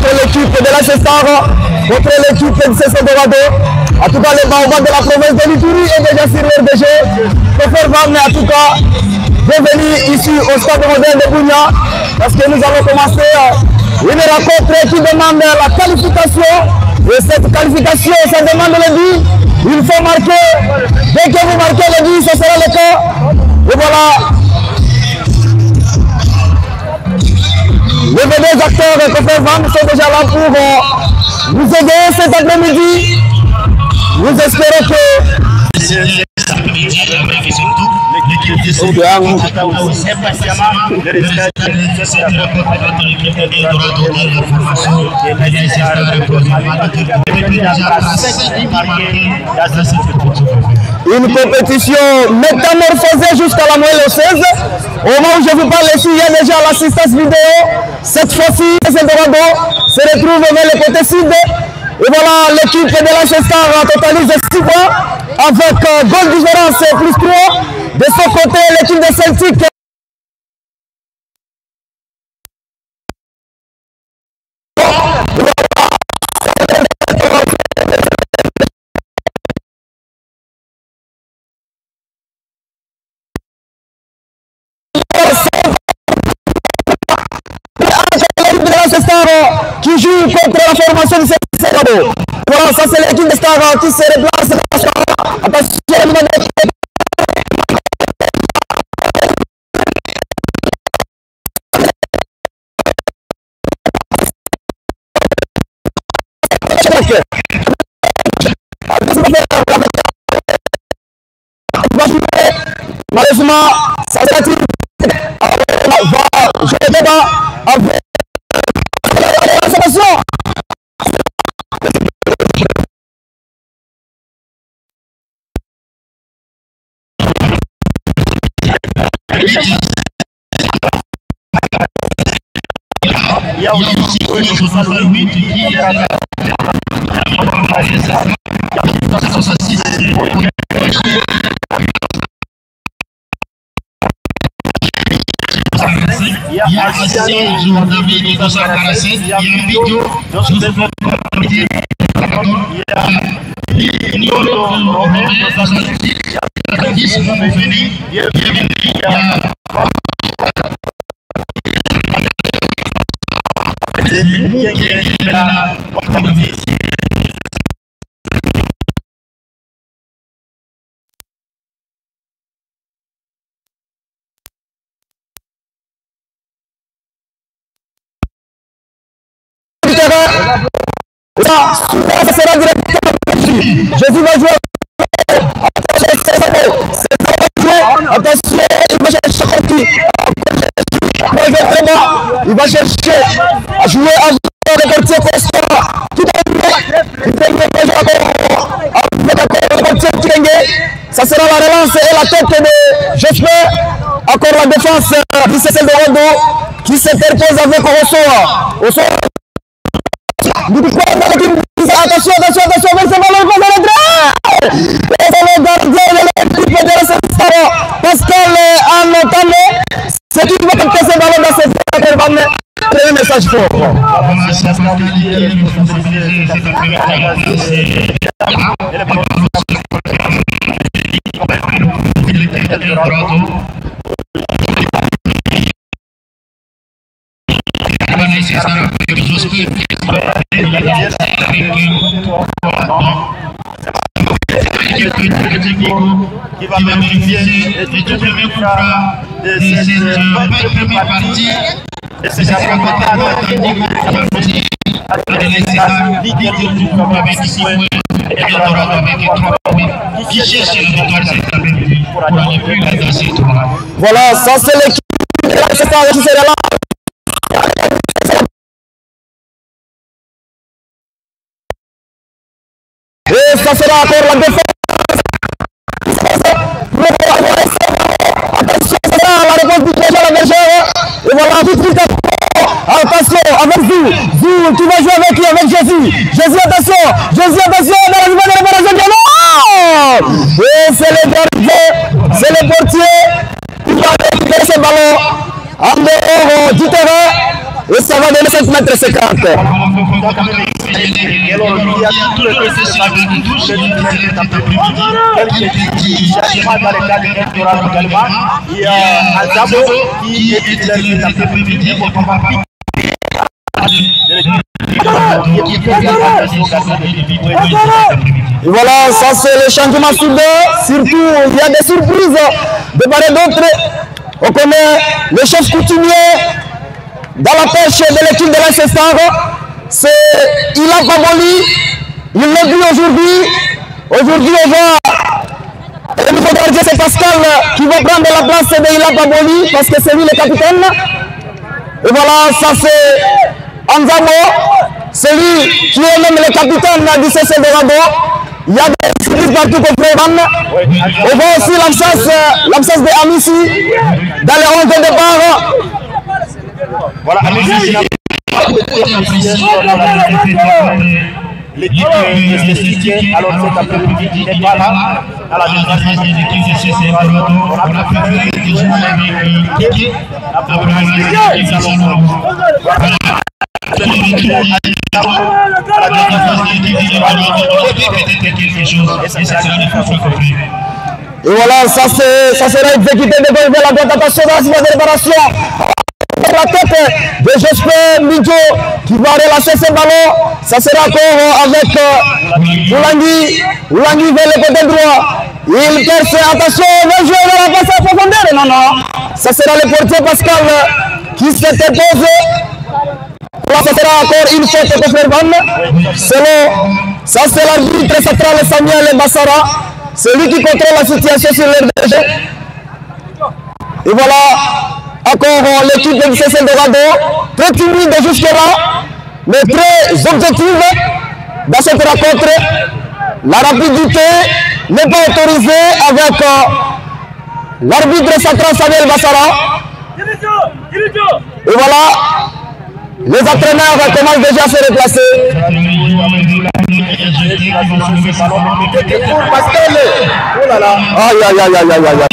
L'équipe de la Star contre l'équipe de CC Dorado. En tout cas, les Baobabs de la province de l'Ituri est déjà sur l'RDG. Pour faire vendre, en tout cas, bienvenue ici au stade moderne de Bougna. Parce que nous allons commencer une rencontre qui demande la qualification. Et cette qualification, ça demande le but. Il faut marquer. Dès que vous marquez le but, ça sera le cas. Et voilà. Les deux acteurs que fait vendre sont déjà là pour nous aider cet après-midi. Nous espérons que une compétition métamorphosée jusqu'à la moelle osseuse. Au moment où je vous parle ici, il y a déjà l'assistance vidéo. Cette fois-ci, Dorado se retrouve vers le côté sud. Et voilà, l'équipe de la Star totalise 6 points avec goal différence plus 3. De son côté, l'équipe de Celtic qui joue contre la formation de Dorado. Voilà, ça c'est l'équipe de Star qui se déplace. Malheureusement, ça va être je ne sais pas avec l'observation. Il y a aussi le 8 qui est il y a assez aujourd'hui de 247, il y a un vidéo ça sera directement. Jésus va jouer. Attention, il va chercher il va chercher à jouer à le quartier constant. Tout à fait. Ça sera la relance et la tête de j'espère. Encore la défense du CC Dorado qui s'interpose avec Rosso. Attention, mais c'est ballon pour le droit. Et c'est le gardien de l'équipe de la Star, Pascal en entamé. C'est une bonne que ce ballon dans cette phase. Très message fort. Qui va vérifier les deux premiers contrats de cette première partie. Et c'est la voilà, ça c'est l'équipe qui sera là. Et ça sera encore la défense. Attention, avec Zou. Zou qui va jouer avec qui? Avec Jésus. Jésus, attention. Jésus, attention. Dans la nouvelle réparation. Et c'est le gardien. C'est le portier qui va récupérer ce ballon en dehors du terrain. Et ça va donner 7 mètres 50. Et voilà, ça c'est le changement soudain. Surtout, il y a des surprises de part et d'autre. On connaît le chef coutumier dans la pêche de l'équipe de l'AS Star. C'est Ilan Paboli. Il l'a dit aujourd'hui. Aujourd'hui, on va. Le nouveau gardien, c'est Pascal qui va prendre la place de Ilan Paboli parce que c'est lui le capitaine. Et voilà, ça c'est Anzamo. C'est lui qui est même le capitaine du CC Dorado. Il y a des surprises partout qu'on prend. On voit aussi l'absence de Amissi dans les 11 de départ. Voilà, l'équipe esthétique, alors cet après-midi qui n'est pas là, à la deuxième phase de l'équipe de CC Dorado, on a préféré jouer avec l'équipe, après et voilà, ça sera exécuté devant la droite. Attention dans la réparation. La tête de Jospin Midjo qui va relancer ce ballon. Ça sera encore avec Oulangui. Oulangui vers le côté droit. Il perce. Attention, le joueur va la passer à profondeur. Non. Ça sera le portier Pascal qui se dépose. Là, ça sera encore une faute pour Ferban. Ça c'est l'arbitre central Samuel Bassara. C'est lui qui contrôle la situation sur l'RDG. Et voilà, encore l'équipe de CC Dorado, très timide jusque-là, mais très objective dans cette rencontre. La rapidité n'est pas autorisée avec l'arbitre central Samuel Bassara. Et voilà. Les entraîneurs commencent déjà à se déplacer.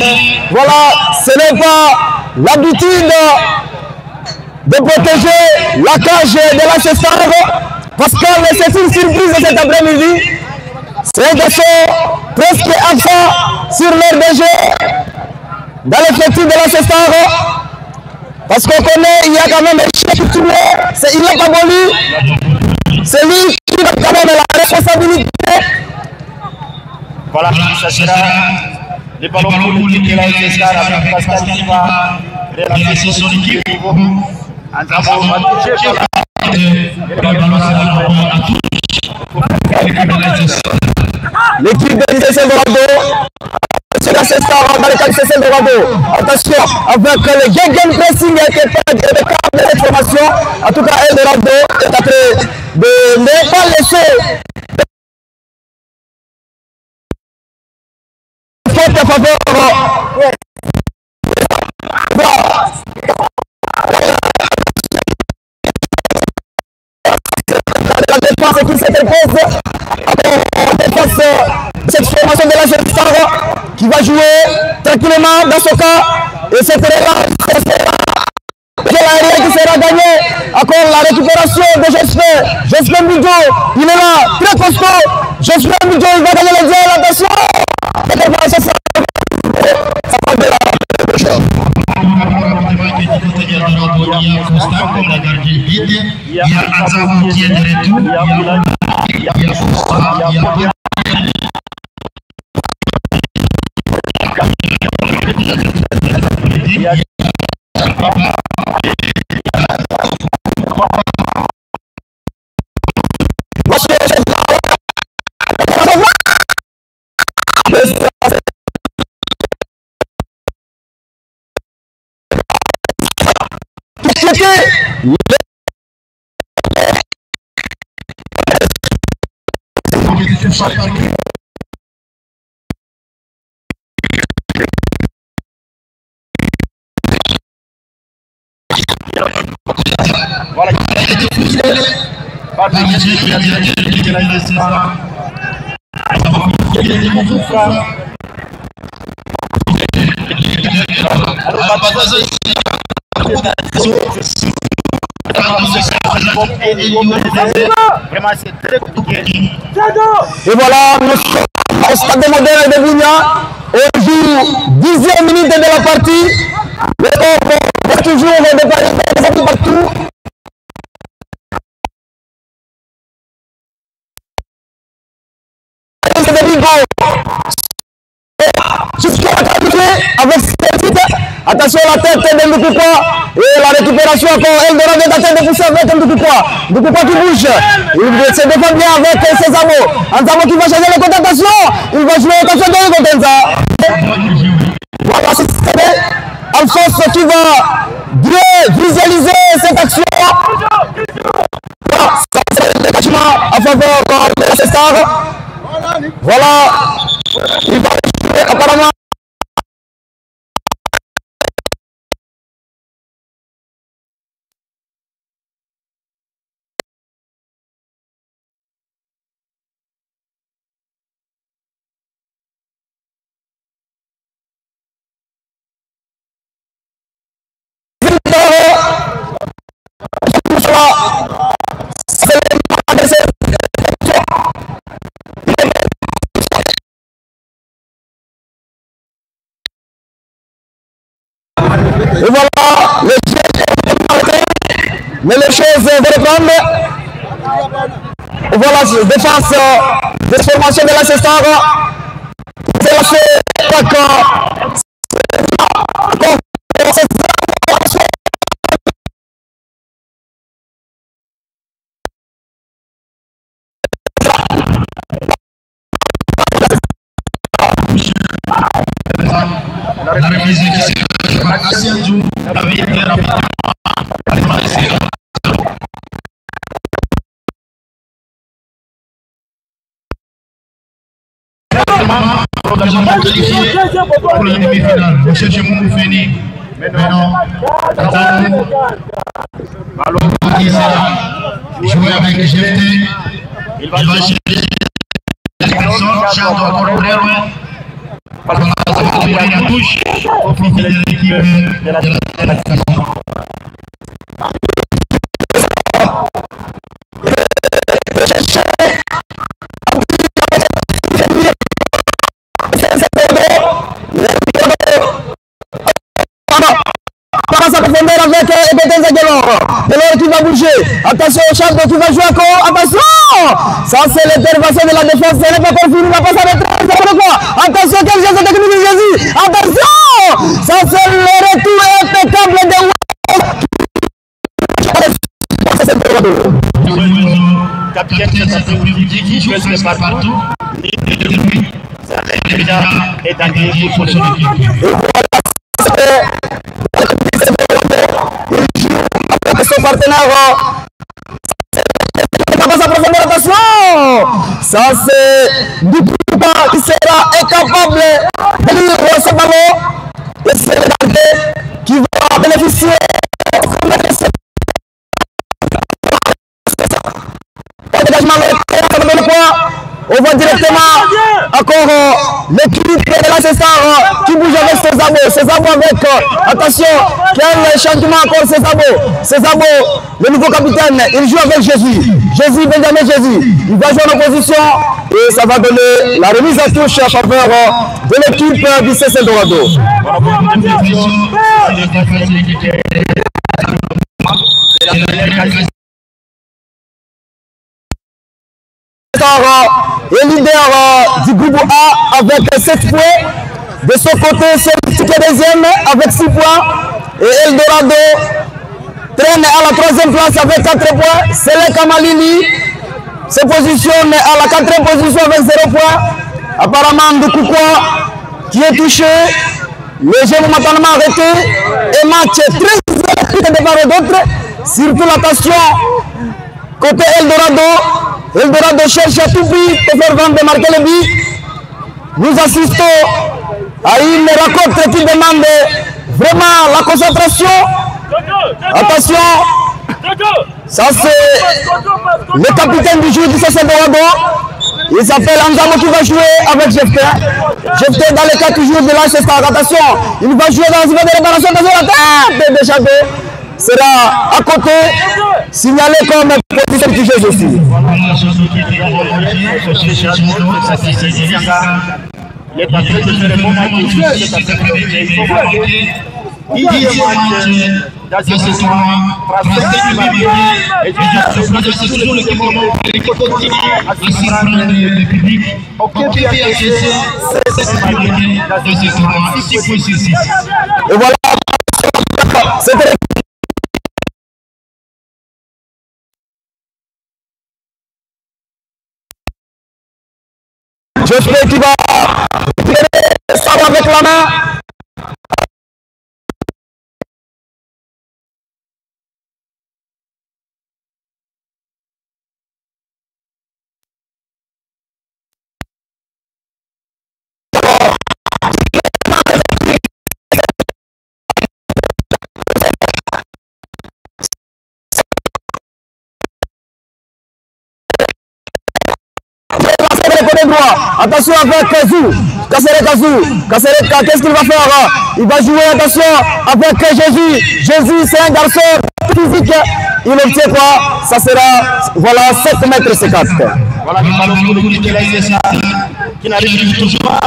Aïe. Voilà, ce n'est pas l'habitude de protéger la cage de l'AS Star. Pascal, c'est une surprise cet après-midi. C'est un garçon presque absent sur l'RDG dans l'effectif de l'AS Star. Parce qu'on connaît, il y a quand même un chef coutumier, c'est Ilan Paboli. C'est lui qui a quand même la responsabilité. Voilà, ça sera les ballons pour l'équipe de l'AS Star avec Pascal qui va relancer son équipe. L'équipe de CC Dorado. C'est l'AS Star dans le cadre de CC Dorado. Attention, avec le gegenpressing qui est pas de câble d'information. En tout cas, El Dorado est en train de ne pas laisser faute en faveur. La défense qui s'interpose en défense cette formation de l'AS Star qui va jouer tranquillement dans ce cas et cette relance qui sera gagnée. Encore la récupération de Jospin Midjo, il est là, très costaud. Jospin Midjo, il va gagner le duel, attention. Il y a Azamou qui est de retour, il y a Par le qui a de la et voilà, nous sommes au stade moderne de Bounia. On joue 10e minute de la partie. Le corps est toujours de Paris partout. Jusqu'à la qualité avec cette attention à la tête de Ndoukoukwa et la récupération encore Eldorado est en train de pousser avec Ndoukoukwa. Ndoukoukwa qui bouge, il se défend bien avec Césamo. Anzamo qui va changer le côté, attention, il va jouer attention de Gotenza. Voilà, c'est Alphonse qui va bien visualiser cette action. Voilà, c'est le dégagement à faveur de la Star. Voilà, il va jouer apparemment. Et voilà, les jeux mais les choses vont reprendre. Et voilà, défense de formation de la César. C'est lâché. La remise qui s'est assez dur, la vie est très rapide. Pour la demi-finale, on cherche Moumou Feni. Maintenant, Ballon qui sera joué avec GFT. Il va chercher Charles doit encore très loin. Parce qu'on a la touche au profit de l'équipe de la fédération. Passe à profondeur avec Ebetenza Delors. Delors qui va bouger. Attention au Charles qui va jouer encore. Attention! Ça c'est l'intervention de la défense. Ce n'est pas confirmé. Il va passer à l'étranger. Attention, quel geste technique de Jésus. Attention! Ça c'est le retour impeccable de Capitaine qui joue partout. Et d'agir pour son équipe. Son partenaire, ça c'est Ndoukoukwa qui sera incapable de lui ce ballon et c'est le qui va bénéficier on voit directement encore l'équipe de la César qui bouge avec Césamo. Césamo avec, attention, quel changement encore Césamo, le nouveau capitaine, il joue avec Jésus. Benjamin Jésus. Il va jouer en opposition et ça va donner la remise à touche à faveur de l'équipe du CC Eldorado. Et leader du groupe A avec 7 points. De son côté, c'est le deuxième avec 6 points. Et Eldorado traîne à la 3e place avec 4 points. Selek Kamalili se positionne à la 4e position avec 0 points. Apparemment, Ndoukoukwa qui est touché. Les jeux momentanément arrêtés. Et match très électrique de part et d'autre. Surtout l'attention côté Eldorado. Eldorado cherche à tout prix pour faire vendre de marquer le but. Nous assistons à une rencontre qui demande vraiment la concentration. Attention, Ça, c'est le capitaine du jeu du CC Dorado. Il s'appelle Anzamo qui va jouer avec Jefté. Jefté dans le cas toujours de l'AS Star. Attention, il va jouer dans une réparation. Attention, la tête d'échappé sera à côté, signalé comme position qui joue aussi. Les patrons de cérémonie qui jouent cet après-midi, il faut marquer 10e match dans ce tournoi, 35e match, et c'est toujours le développement qui continue à se prendre le public. Aucun pied à cesser, c'est ce match dans ce tournoi, ici pour ici. Et voilà, c'était Jospé qui va tirer ça avec la main. Attention avec Kazou, Kassere, qu'est-ce qu'il va faire? Il va jouer, attention, avec Jésus. Jésus, c'est un garçon physique. Il obtient quoi? Ça sera, voilà, 7 mètres 50. Voilà, le ballon pour l'équipe de l'ASSA qui n'arrive toujours pas.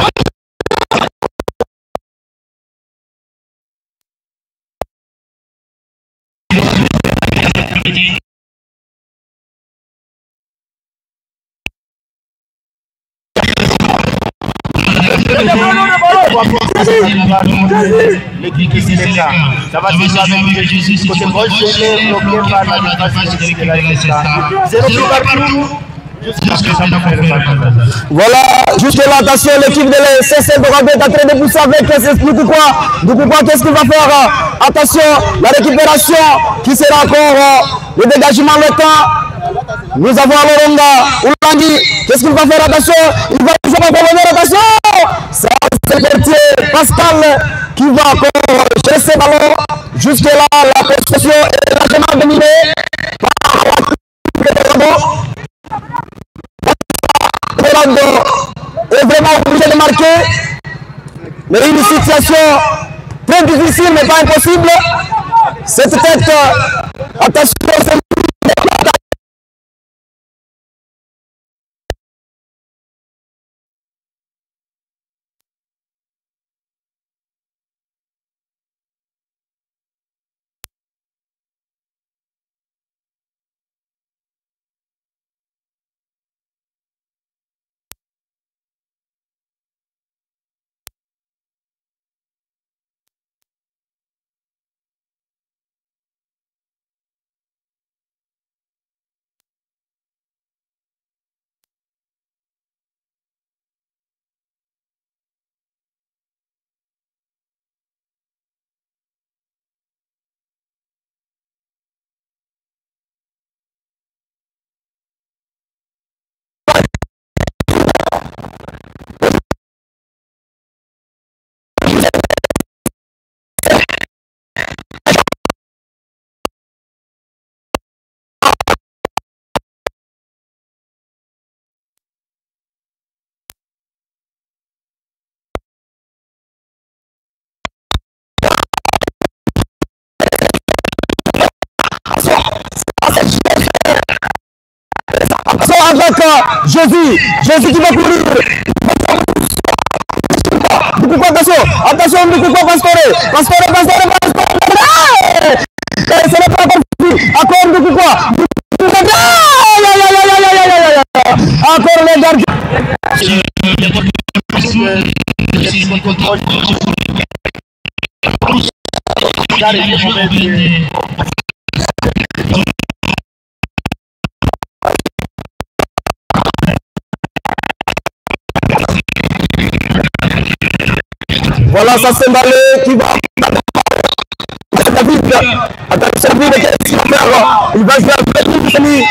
L'équipe qui Sénégal, ça va déjà avec Jésus côté gauche, c'est bloqué par la défense de l'ASSA. 0 partout. Voilà, juste là, attention, l'équipe de CC Dorado est en train de pousser avec Doukoukoua, qu'est-ce qu'il va faire? Attention, la récupération qui sera encore le dégagement le temps. Nous avons Loronga, Oulangi, qu'est-ce qu'il va faire? Attention, il va toujours revenir, attention. Ça, c'est Berthier, Pascal qui va encore chercher ce ballon. Jusque là, la possession est largement dominée par l'équipe de Dorado. Dorado est vraiment obligé de marquer, mais une situation très difficile mais pas impossible. Cette tête, attention, c'est avec Jésus qui va courir. Doukoukoua, attention, Doukoukoua, Pastore. Ce n'est pas encore encore Doukoukoua. Encore les gardiens. Voilà, ça c'est Mbalé qui va. David, attention, il va jouer avec Mousseni.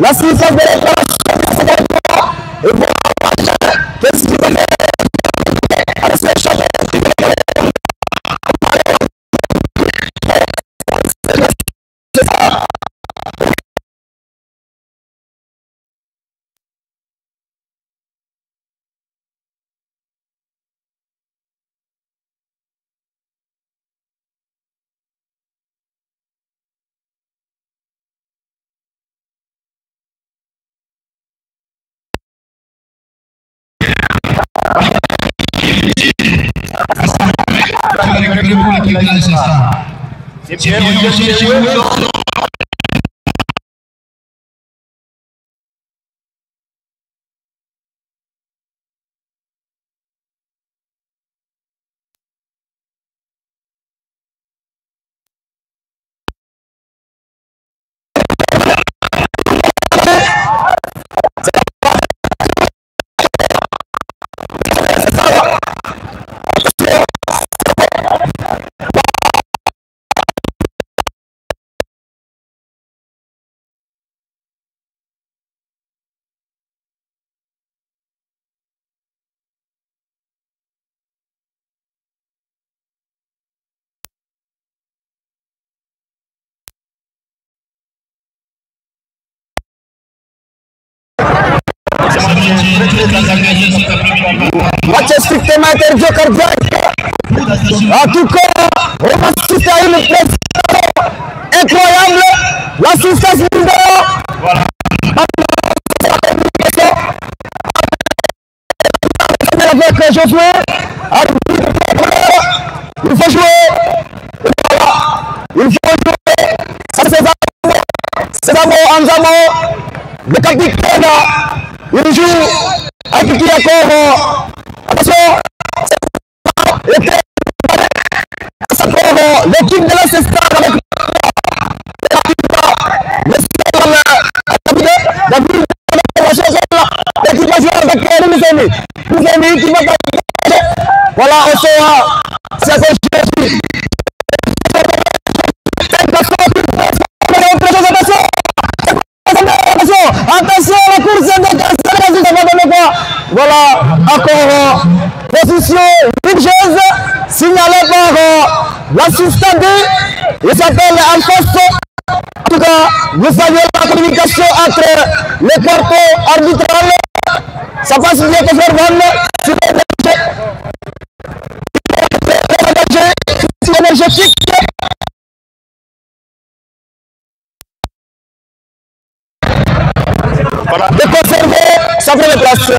L'assistance de l'État. Et bon, qu'est-ce qu'il va faire? Match strictement interdit au cardiaque. En tout cas, on assiste à une prestation incroyable. L'assistance numéro. Voilà. Avec Josué. Il faut jouer. Il faut jouer. Ça c'est d'abord Anzamo. Le capitaine. Il joue avec qui d'accord. Attention. L'équipe de la Cestar avec l'équipe va jouer avec nous amis qui va voilà on sera c'est attention la course voilà encore position rigoureuse signalée par l'assistant B, il s'appelle Alfonso. En tout cas, vous savez la communication entre les cartons arbitrales. Ça passe bien que faire vendre sur énergétique. De conserver sa première place.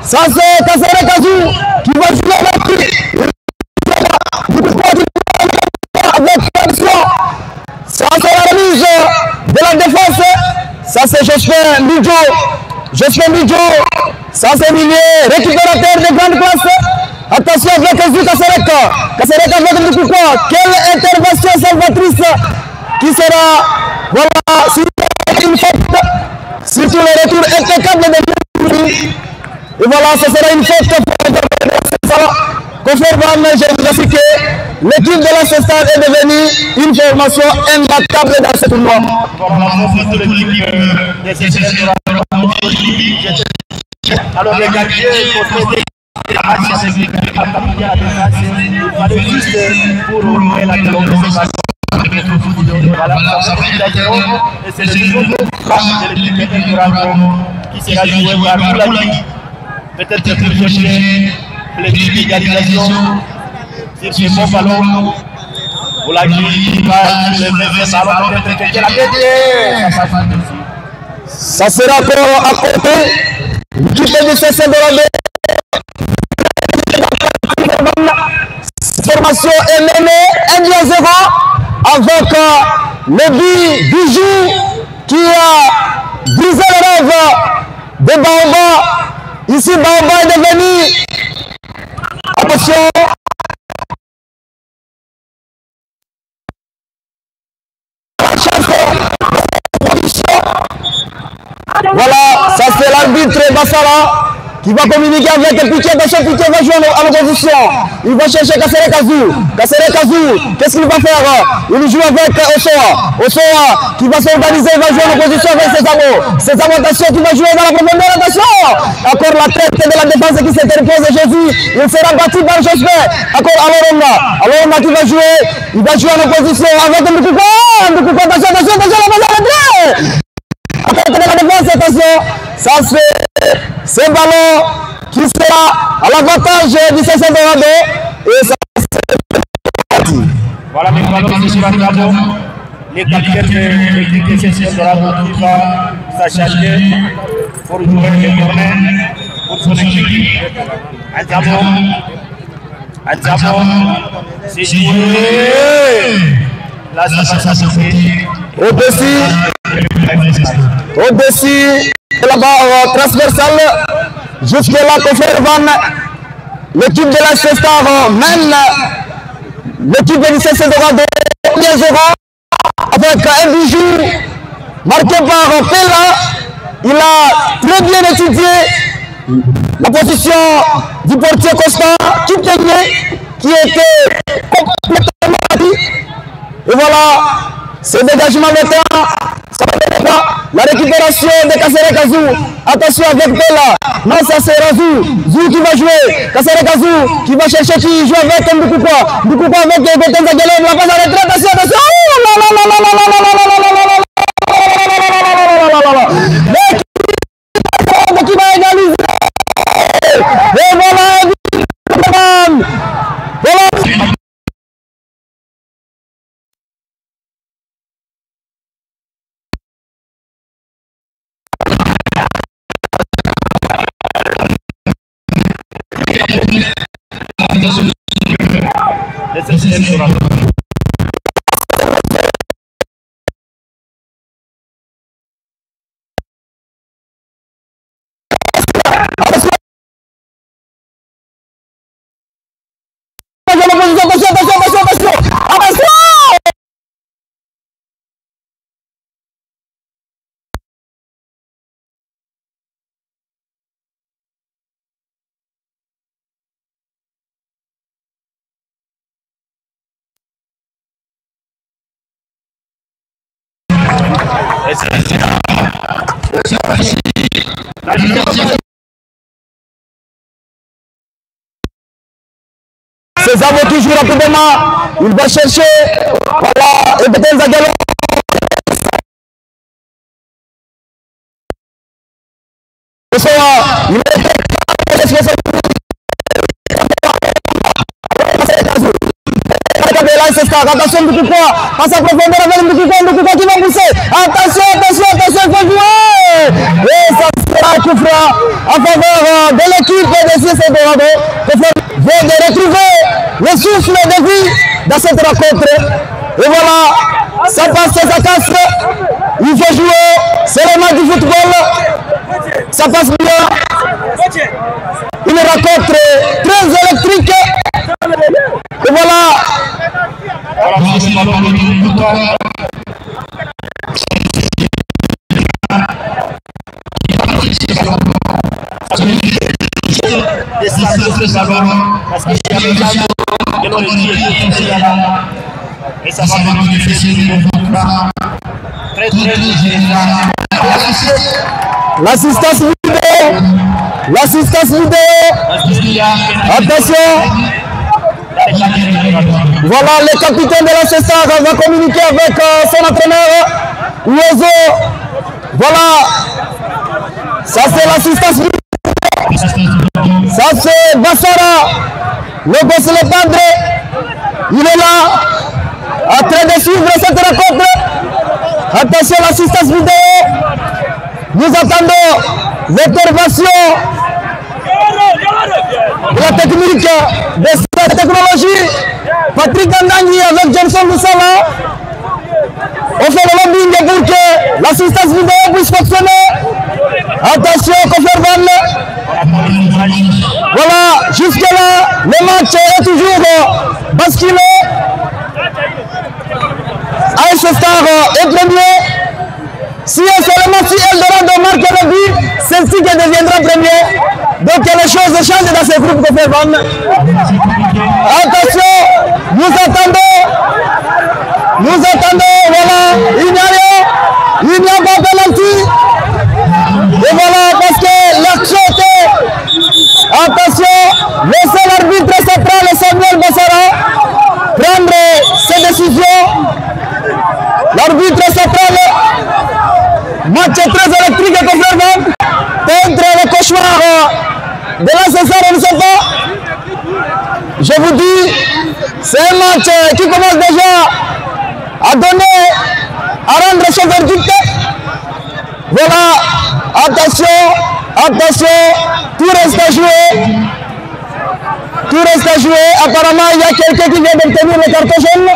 Ça c'est Kassere Kazou qui va jouer avec tension. Ça c'est la remise de la défense. Ça c'est Jospin Midjo. Jospin Midjo. Ça c'est milieu récupérateur de grande classe. Attention avec Kazou Kassereka. Kassereka avec le coup. Quelle intervention salvatrice qui sera, voilà, sur une faute, surtout le retour impeccable de Midjo. Et voilà, ce sera une faute pour conformément, je vous assure que l'équipe de la Cestar est devenue une formation imbattable dans ce tournoi. Alors les gardiens, il faut traiter la match avec les capitaines il fallait juste pour ouvrir la télévision. Voilà, ça fait la zéro et c'est le niveau de l'équipe qui sera joué par Moulani. Peut-être que pour chercher l'équipe d'égalisation, si c'est bon ballon, Moulani va le ballon, peut-être que la tête. Ça sera encore à côté. L'équipe de CC Dorado. Formation est menée 1-0 avec le but du jour qui a brisé le rêve de Baoba. Ici, Baoba est devenu. Attention. Voilà, ça c'est l'arbitre Bassara qui va communiquer avec Piquet. Attention, Piquet va jouer à l'opposition. Il va chercher Kassere Kazou. Kassere Kazou, qu'est-ce qu'il va faire? Il joue avec Osoa. Osoa qui va s'organiser, il va jouer à l'opposition avec Césamo. Césamo, attention, qui va jouer dans la profondeur. Attention! Encore la tête de la défense qui s'interpose. Jésus, il sera battu par Jospin. Encore Aloroma. Aloroma qui va jouer. Il va jouer en opposition avec Ndoukoukouko. Ndoukoukouko, attention, attention, attention, la balle est rentrée. Attention, ça c'est un ballon qui sera à l'avantage du CC Dorado et ça c'est voilà les ballons qui sont sur la table. Les capitaines de l'équipe de CC Dorado qui va s'achater pour jouer les corners pour son équipe. Un tableau, c'est joué. Là, ça se fait. Au-dessus de la barre transversale, jusque là, Kofer Van, l'équipe de la Cestar mène l'équipe de l'ICC Dorado 1-0 avec un bijou marqué par Pella. Il a très bien étudié la position du portier Costa qui tenait, qui était complètement bâti. Et voilà, ce dégagement de temps, ça va donner la récupération de Kassere Kazou. Attention avec Pella. Non, ça c'est Razou. Zou qui va jouer. Kassere Kazou qui va chercher qui joue avec Ndoukoukouko. Ndoukoukouko avec Betten Zagalem. La passe à retraite. Attention, attention. Qui va égaliser. Et voilà. Voilà. Césamo toujours rapidement, il va chercher, voilà, et Betten Zagalem. Il est côté de l'AS Star. Attention, Mboukoukwa, passe à profondeur avec Mboukoukwa qui va pousser. Attention, il faut jouer. Et ça sera un coup franc en faveur de l'équipe de CS Eldorado. Vient de retrouver le souffle de vie dans cette rencontre. Et voilà, ça passe, ça casse. Il faut jouer, c'est le match du football. Ça passe bien. Une rencontre très électrique. Et voilà. Et ça va très l'assistance vidéo. Attention. Voilà, le capitaine de l'AS Star va communiquer avec son entraîneur Ouezo. Voilà. Ça c'est l'assistance vidéo. Ça c'est Bassara. Le boss le padre. Il est là. En train de suivre cette rencontre. Attention l'assistance vidéo. Nous attendons l'intervention de la technique de cette technologie. Patrick Andangui avec Johnson Moussala. On fait le lobbying pour que l'assistance vidéo puisse fonctionner. Attention, Kofervan. Voilà, jusque là, le match est toujours basculé. AS Star est premier. Si seulement si Eldorado marque le but, celle-ci qui deviendra premier. Donc les choses changent dans ce groupe de Fervan. Attention, nous attendons, voilà, il n'y a pas de penalty. Et voilà, parce que l'action était, attention, laissez l'arbitre central Samuel Bassara prendre ses décisions. L'arbitre central. Match très électrique contre Fervan. Contre le cauchemar de l'AS Star, on ne sait pas. Je vous dis, c'est un match qui commence déjà à donner, à rendre son verdict. Voilà, attention, tout reste à jouer. Apparemment, il y a quelqu'un qui vient d'obtenir le carton jaune.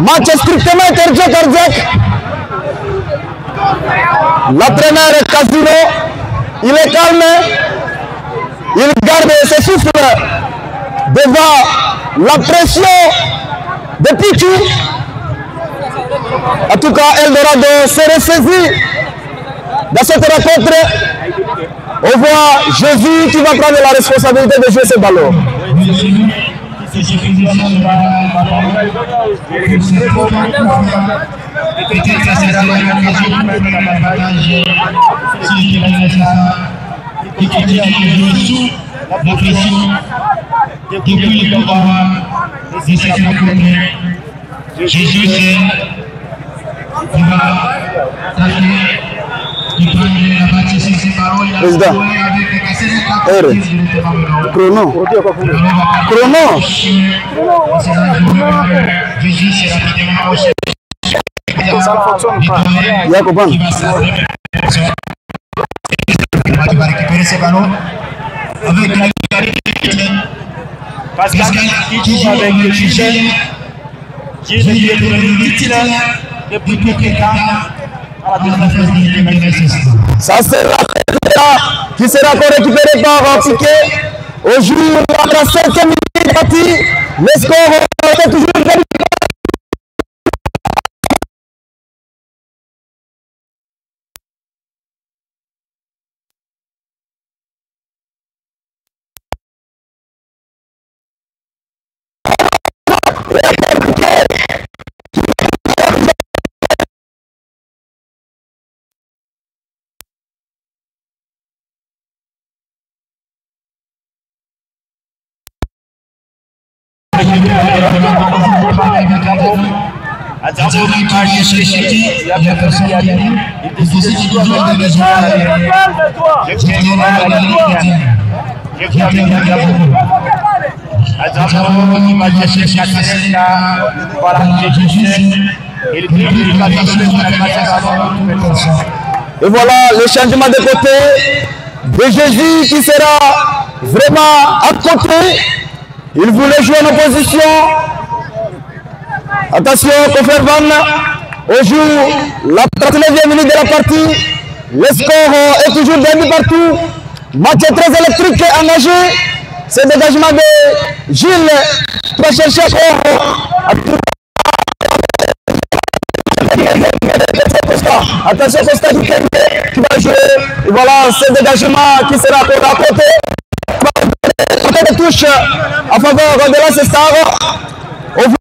Match strictement interdit cardiaque. L'entraîneur Casino, il est calme, il garde ses souffles devant la pression de Pichu. En tout cas, Eldorado s'est ressaisi dans cette rencontre. On voit Jésus qui va prendre la responsabilité de jouer ce ballon. Jésus qui va Président. Chrono. Ça ne fonctionne pas. Il y a comprendre. Qui va récupérer ce ballon avec la Pascal qui joue avec le Chichel qui est le titulaire depuis quelques temps à la deuxième phase de. Ça sera qui sera récupéré par Piqué au jour de la 5e minute partie. Le score est toujours vérifié. Et voilà le changement de côté de Jésus qui sera vraiment à côté. Il voulait jouer en opposition. Attention, Kofer Van, au jour la 39e minute de la partie. Le score est toujours dernier partout. Match très électrique et engagé. C'est le dégagement de Gilles qui va chercher attention, Costa qui va jouer. Et voilà ce dégagement qui sera à côté. De touche en faveur de la Cestar. On voit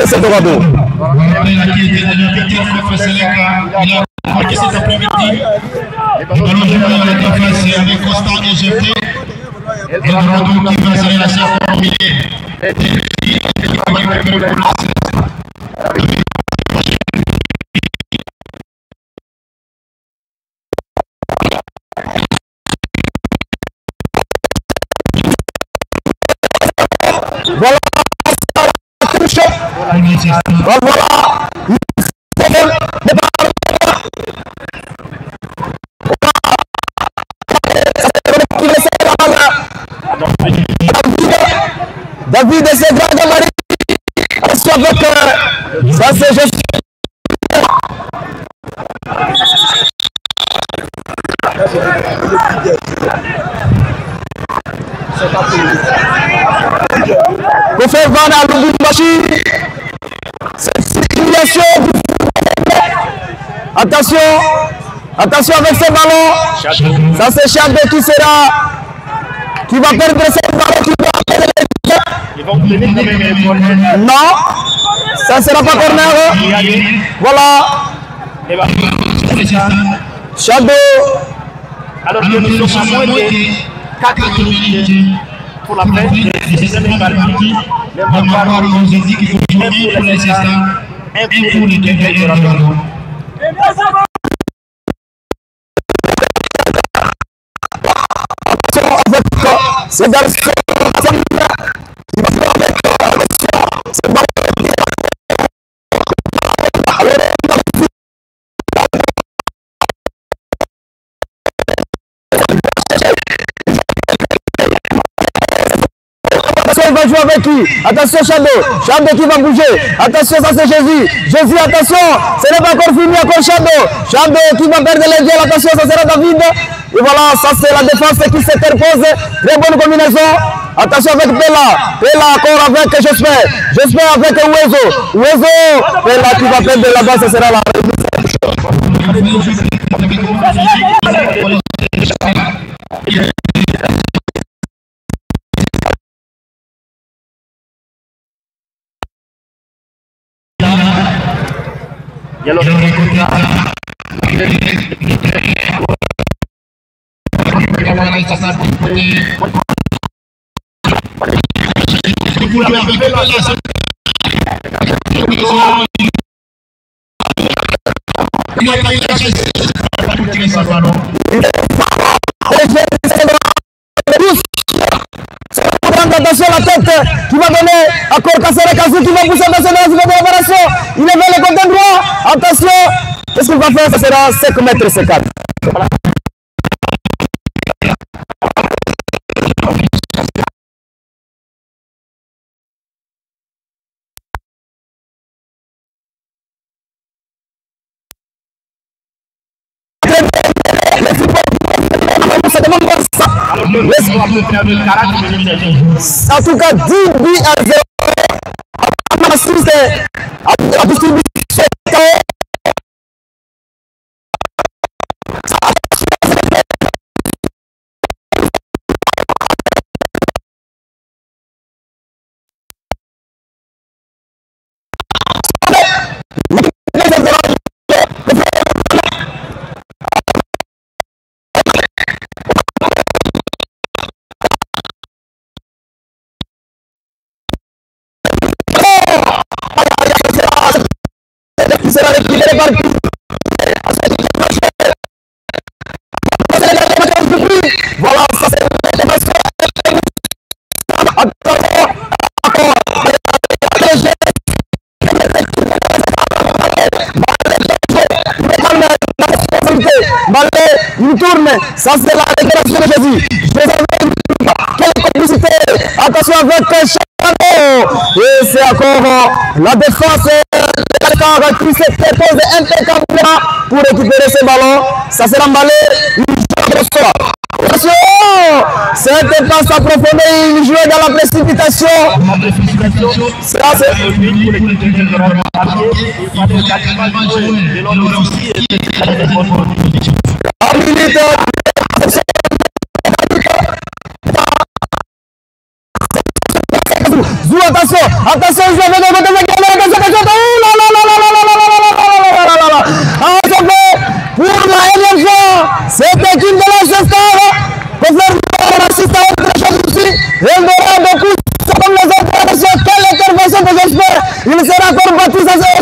c'est Dorado. Avec Constant et GT. Eldorado qui va se lâcher en milieu. Voilà. David et ses grands gabarits. Ça c'est juste. Pour faire vendre à Lubumbashi. Cette situation. Attention. Attention avec ce ballon. Ça c'est Chadé qui va perdre ce ballon. Non, ça ne sera pas corner. Voilà. Shadow. Alors que nous sommes à moins de 4 minutes pour la fin de cette partie. Les Bavarois nous ont dit qu'il faut jouer pour les assistants et pour les détails de la ballon. C'est dans le il va jouer avec qui? Attention Shadow qui va bouger. Attention, ça c'est Jésus. Jésus, attention, ce n'est pas encore fini, encore Shadow qui va perdre les duels. Attention, ça sera David. Et voilà, ça c'est la défense qui s'interpose. Très bonne combinaison. Attention avec Pella encore avec J'espère avec Uezo. Pella qui va perdre là-bas, ça sera la attention la tête qui va donner à Korkasere Kazu qui va pousser attention dans la opération. Il est vers le côté droit. Attention. Qu'est-ce qu'il va faire? Ça sera 5 mètres 50. En tout cas, 10 buts à 0. À distribution. sera récupéré par qui? Voilà, ça c'est l'intervention. Il tourne, ça c'est la révélation de Jésus. Quelle complicité! Attention avec Chano! Et c'est encore la défense qui se dépose impeccablement pour récupérer ce ballon. Ça sera emballé. Attention! Cette passe à profondeur, il joue dans la précipitation. Ça c'est. Attention, attention, je vais dans le pour la énième fois, cette équipe de la Star peut faire l'assistant Eldorado pousse comme les autres. Attention, quelle intervention que j'espère. Il sera encore battu, ça c'est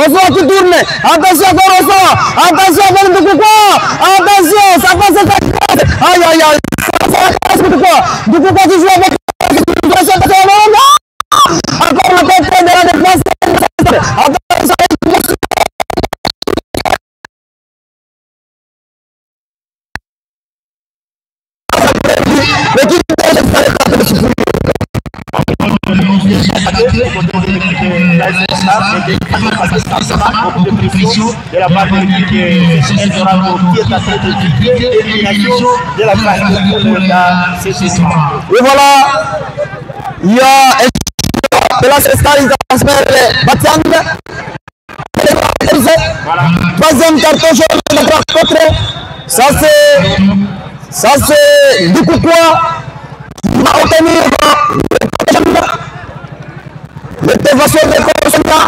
Osoa qui tourne. Attention encore Osoa. Attention avec Doukoukwa. Attention, ça passe à la classe. Aïe aïe aïe. Doukoukwa qui joue avec encore la tête de la défense. Attention. L'équipe et voilà, il y a de la Star, il transfère Batian. Troisième carton jaune de la contre. Ça c'est du coup quoi va obtenir l'intervention de Consomma.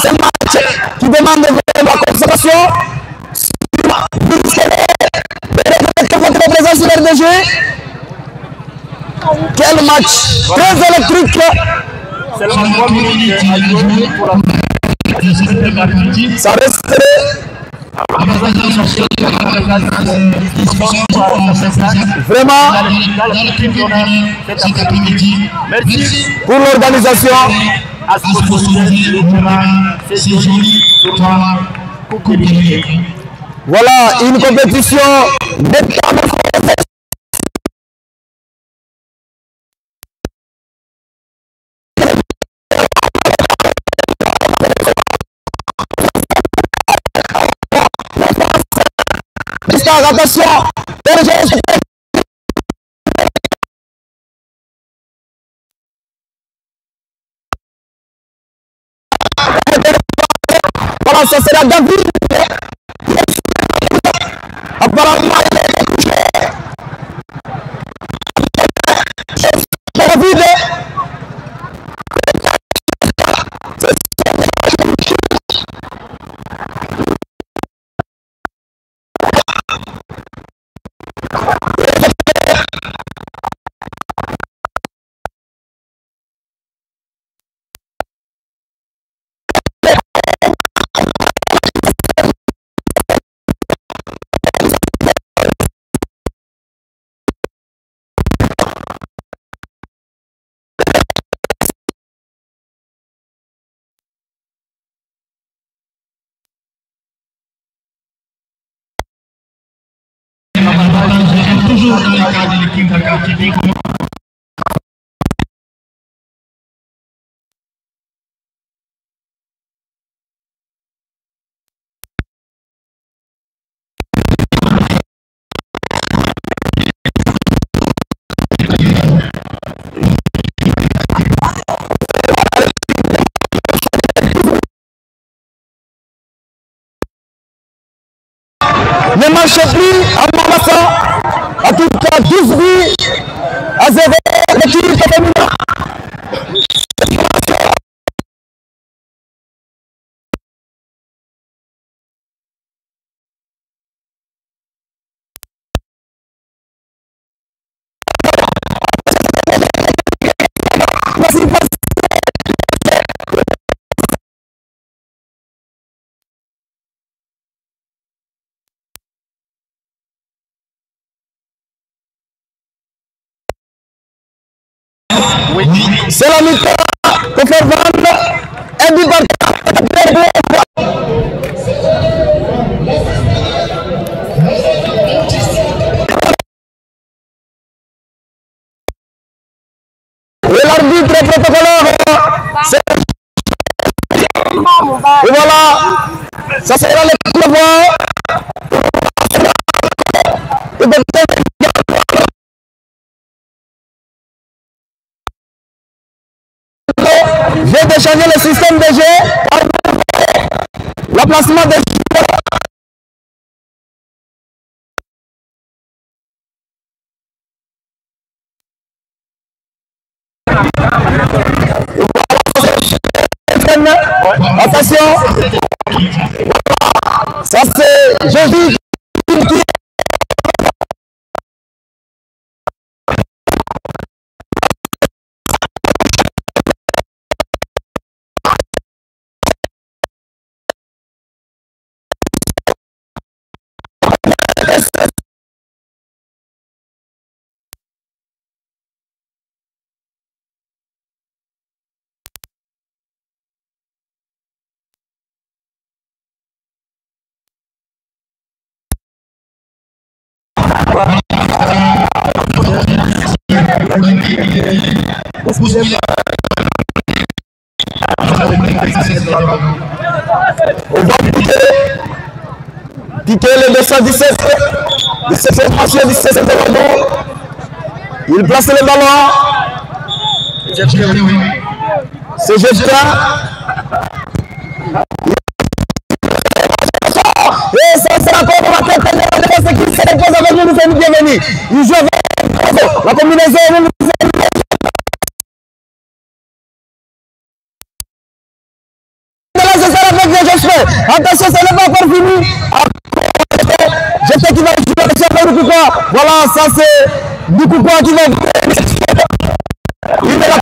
C'est un match qui demande vraiment la conservation. Votre présence sur RDG. Quel match très électrique. Ça reste vraiment pour l'organisation. Voilà une compétition attention, voilà, ça sera David. Apparemment, David. Toujours dans le cadre de l'équipe Dakar TV. Ne marchez plus à Mambasa. En tout cas, 12 buts à 0. L'équipe féminine. C'est la mi-temps. Kofor Van, un but par et l'arbitre protocolaire, et voilà, ça sera le coup de voix. Je vais changer le système de jeu par l'emplacement des joueurs. Attention, ça c'est Jésus. On va piquer le 217 de cette formation du 16 de il place le ballon. C'est Jefta. Et ça sera pour la tête de la défense qui se dépose avec nous, nous sommes bienvenus. Il joue avec la combinaison. Attention, ça n'est pas encore fini. Jefta qui va jouer avec Ndoukoukoua. Voilà, ça c'est Ndoukoukoua qui va. Il est là.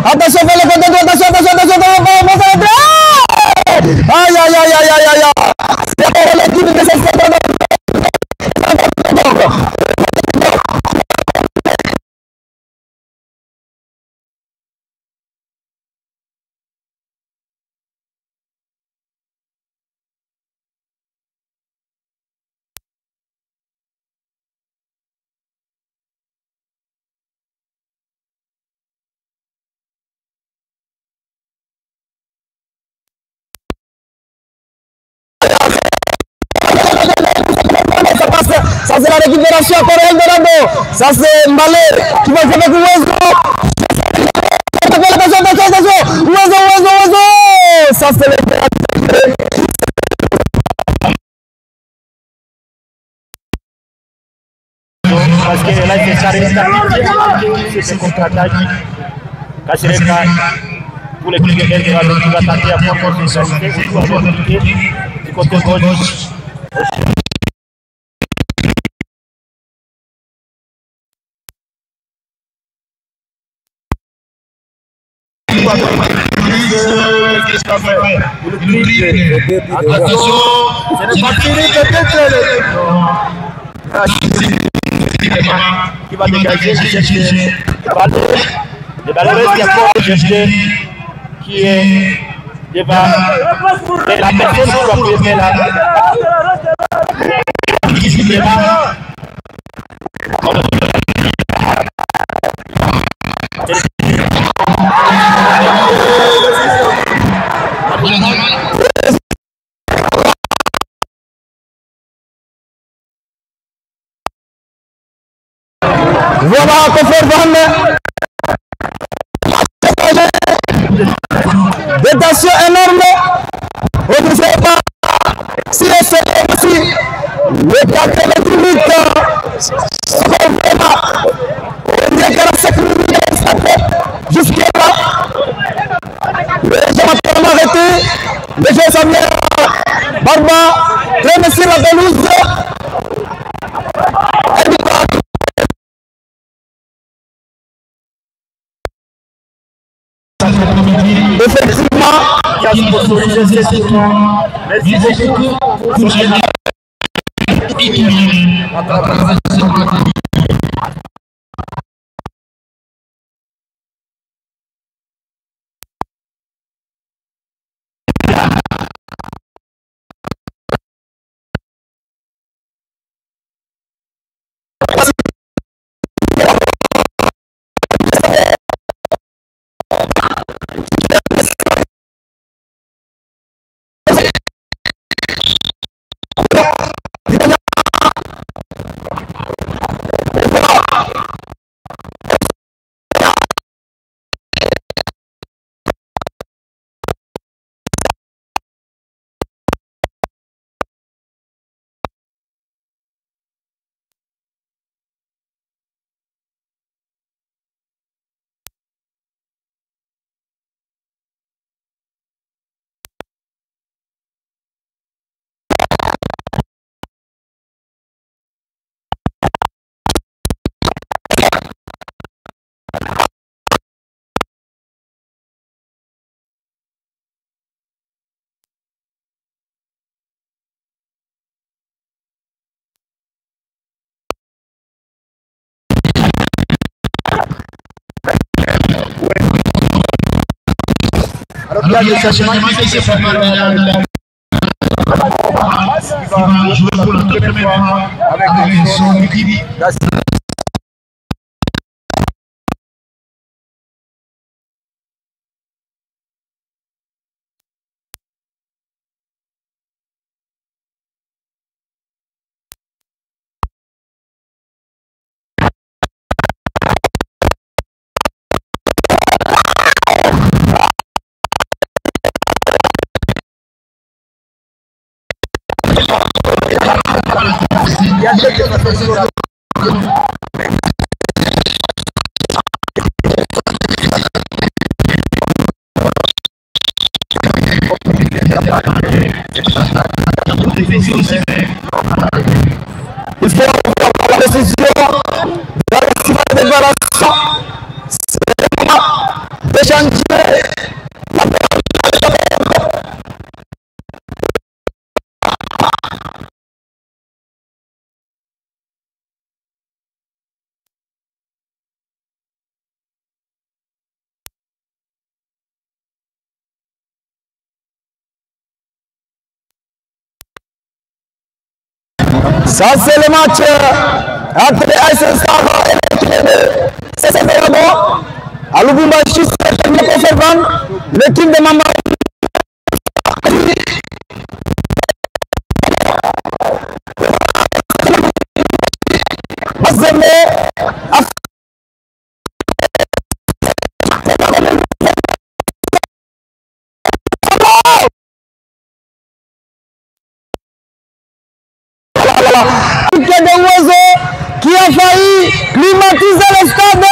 Attention, fais le compte, attention. Aïe, aïe, aïe, aïe, aïe, aïe. C'est l'équipe de cette ça c'est la récupération pour Eldorado. Ça c'est Mbalé qui va jouer avec Ouezo. Attention. Ouezo. Ça c'est le parce que là c'est contre-attaque. Kachireka pour les clubs de Eldorado qui va tenter à prendre son société. Du côté gauche. Attention, c'est pas fini peut-être qui va dégager le ballon reste encore qui est devant la personne qui va faire là. Voilà, Kofor Van. Détention énorme. On ne sait pas si c'est aussi le 88. On dirait que la 5 minutes jusqu'à là. Les gens ont arrêté. Les gens sont bien. Barba traîne sur la pelouse. Effectivement, qui a sponsorisé ce tournoi. Merci beaucoup pour ce Alors, il y a des changements qui se font dans le qui va jouer pour la première fois avec son équipe. il faut avoir la décision de la déclaration. C'est le moment d'échanger. Ça c'est le match entre AS Star et CC Dorado. À Lubumbashi, c'est le Kofervan, l'équipe de Mamba. De Oiseau qui a failli climatiser le stade.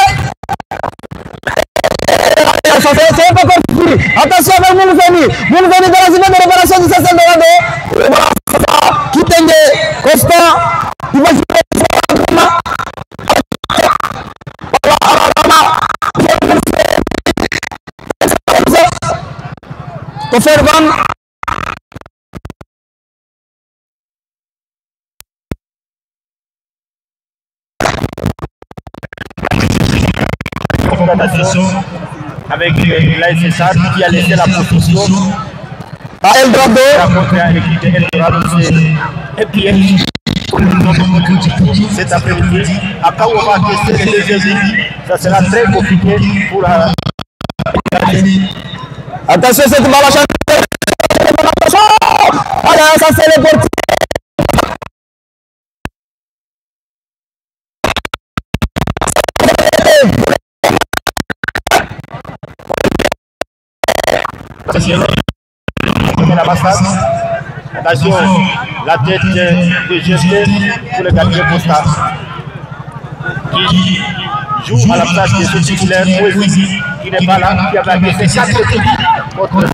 C'est pas compris. Attention avec Moulveni. Moulveni dans la zone de réparation du CC Dorado. Qui tenait Costa. Il va jouer. Kofervan. Avec l'ASSR qui a laissé la position à Eldorado. À l'équipe de Eldorado, c'est un piège cet après-midi. À Kaouama, que c'est les deuxième équipe, ça sera très compliqué pour la. Attention, cette balle à chaque. Allez, ça c'est le portier. Attention, la tête de Justin pour le gardien Costa qui joue à la place de ce titulaire qui n'est pas là, qui a bagué ses 4 équipes contre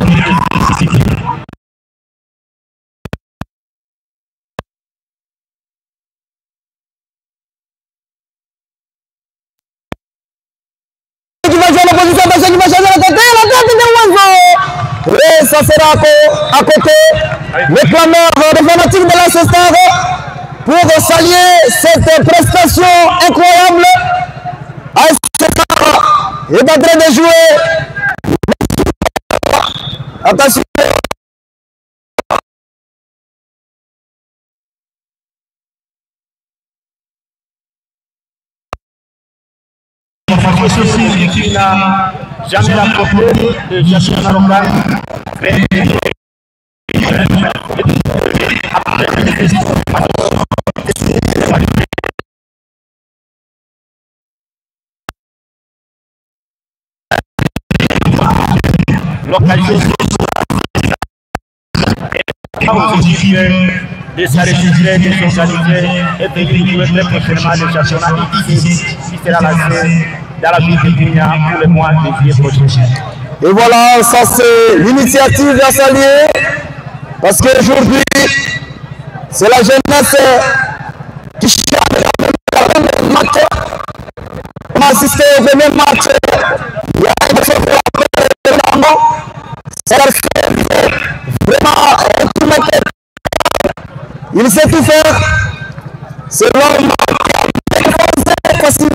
qui va jouer la position, qui va changer la tête, ça sera à côté. Les clameurs des fanatiques de la Star pour saluer cette prestation incroyable. AS est en train de jouer. Attention. Ceci qui n'a jamais approché de championnat local. Localisé de s'arrêter, de s'organiser et de jouer très prochainement le championnat qui sera lancé dans la ville de Guinea pour le mois de juillet prochain. Et voilà, ça c'est l'initiative à saluer parce qu'aujourd'hui c'est la jeunesse qui cherche le match. On a assisté au premier match. Il y a une c'est vraiment il sait tout faire. C'est l'homme facile.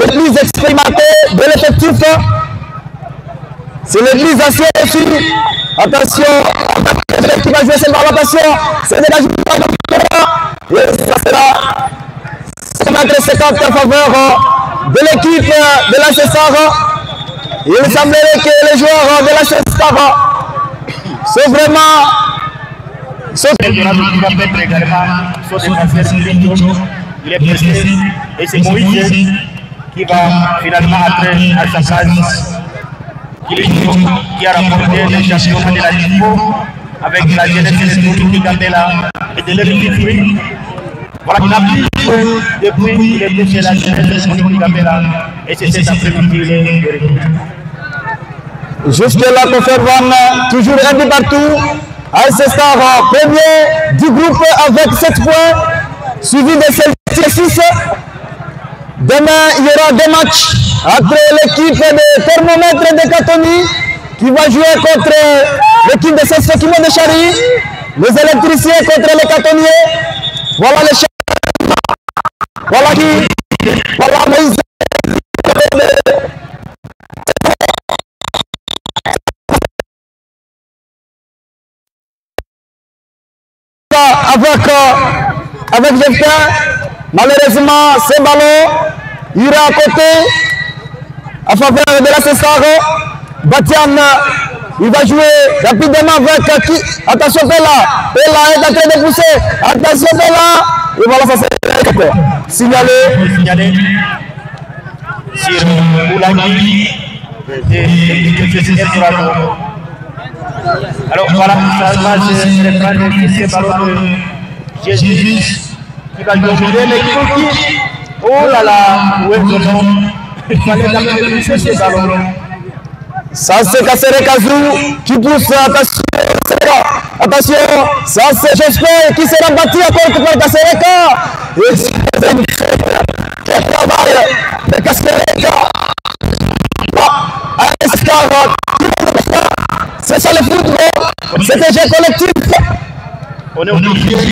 L'église expérimentée de l'effectif, c'est l'église ancienne aussi. Attention, qui va jouer cette balle, attention, c'est dégagé et ça sera 50 en faveur de l'équipe de la Star. Il semblerait que les joueurs de la Star sont vraiment il est pressé et c'est Moïse qui va finalement entrer à sa place. Qui a remporté le championnat de la Ligue avec la jeunesse de Gambela et de l'Équipe. Voilà qu'il a pris depuis qu'il est touché la jeunesse de Gambela et c'est cet après-midi qu'il est jusque là, Kofervan, toujours un but partout. AS Star, premier du groupe avec 7 points, suivi de Celtic 6. Demain, il y aura 2 matchs entre l'équipe de Thermomètre de Katoni qui va jouer contre l'équipe de Sesokimo de Chari, les électriciens contre les Katoniers. Voilà les champions. Voilà qui. Voilà Moïse. Avec Jefta, malheureusement, ce ballon ira à côté à faveur de la Star. Batian, il va jouer rapidement avec qui? Attention Pella. Pella est en train de pousser. Attention Pella. Et voilà, ça c'est signalé. Sur Boulangui. Alors voilà, ça va se prendre ce ballon de Jésus qui va jouer l'équipe. Oh là là, où est le nom? Il fallait d'abord pousser ce ballon. Ça c'est Kassere Kazou qui pousse, attention, ça c'est Jospin qui sera battu encore par Kassereka. Et c'est travail de Kassereka. C'est ça le football, c'est un jeu collectif. On est obligé de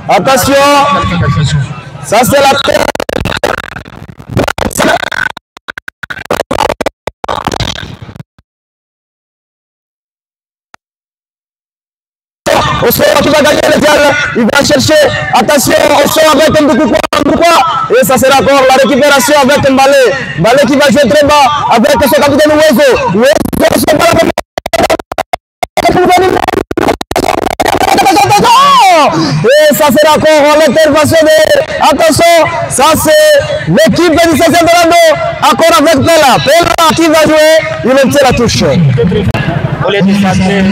attention, ça c'est la tête. Osso qui va gagner le dial. Il va chercher. Attention, Osso avec Ndoukoukwa. Et ça sera encore la récupération avec Mbalé. Mbalé qui va jouer très bas avec son capitaine Ouezo. Et ça sera encore l'intervention de... Attention, ça c'est l'équipe de 17 Eldorado. Encore avec Pella. Pella qui va jouer, il obtient la touche. On les décentrer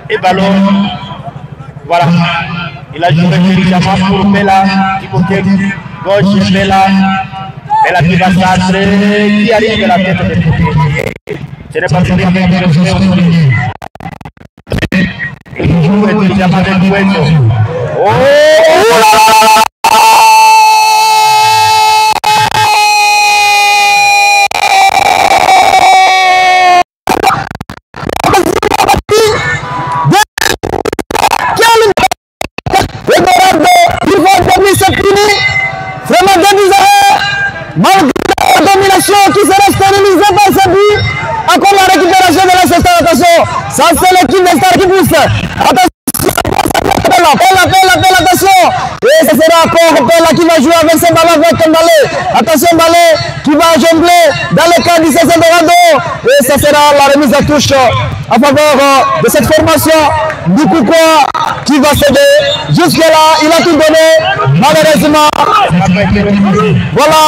et ballon. Voilà. Il a joué intelligemment pour Pella qui côté gauche, Pella. Pella qui va s'entrer, qui arrive de la tête de côté. Ce n'est pas seulement avec le jeu. Il joue intelligemment avec Ouezo. Oh là! Vraiment démiséré, malgré la domination qui sera stérilisée par ce but. Encore la récupération de l'assistant. Attention, ça c'est l'équipe des stars qui pousse. Attention. Et ce sera encore Pella qui va jouer avec ce ballon avec Mbalé. Attention Mbalé qui va jongler dans le cadre du 16 Eldorado. Et ce sera la remise à touche à faveur de cette formation. Ndoukoukwa qui va céder. Jusque là, il a tout donné. Malheureusement, voilà.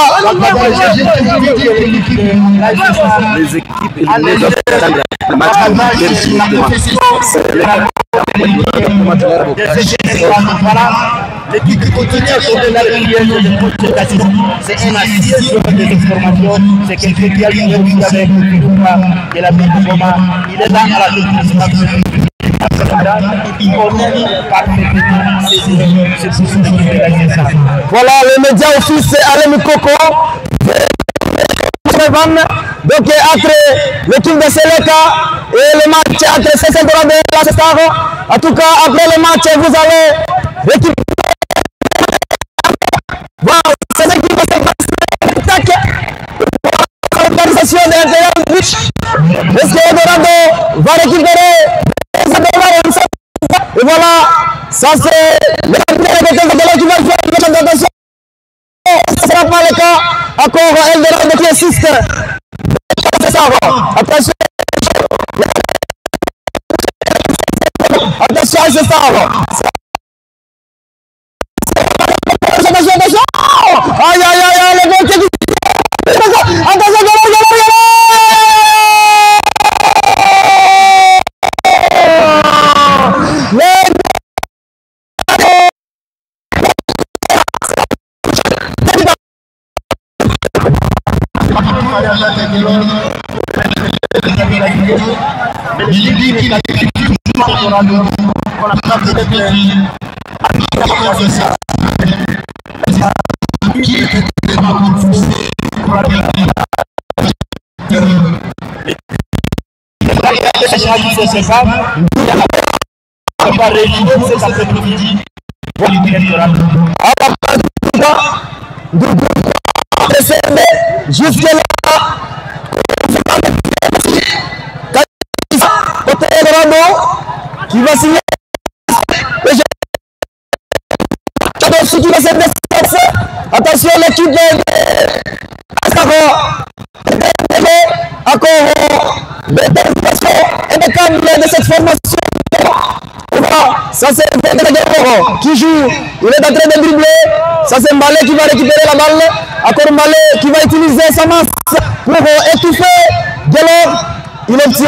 Les équipes éliminées doivent attendre le match. L'équipe qui continue à tourner la piège de consultation, c'est un assiette de transformation, c'est quelqu'un qui a eu avec le Kouroupa de la ville du Goma. Il est là à la démonstration. Voilà le média office Alem Koko. Donc entre l'équipe de Seleka et le match entre CC Eldorado et la Sestaro. En tout cas, après le match, vous allez récupérer. Voilà, c'est ce qui va se passer. L'organisation de l'intérieur du pitch. CC Eldorado va récupérer. Et voilà, ça c'est le qui va jouer. Attention, ce ne sera pas le cas. Encore Eldorado qui assiste. Attention. Attention à ce star. Attention. Aïe, le gars qui... Attention, jusque là, côté Eldorado qui va signer. Qui va se déplacer. Attention l'équipe de encore impeccable de cette formation. Ça c'est Fedor qui joue. Il est en train de dribbler. Ça c'est Mbalé qui va récupérer la balle. Encore Mbalé qui va utiliser sa masse pour étouffer Diallo. Il obtient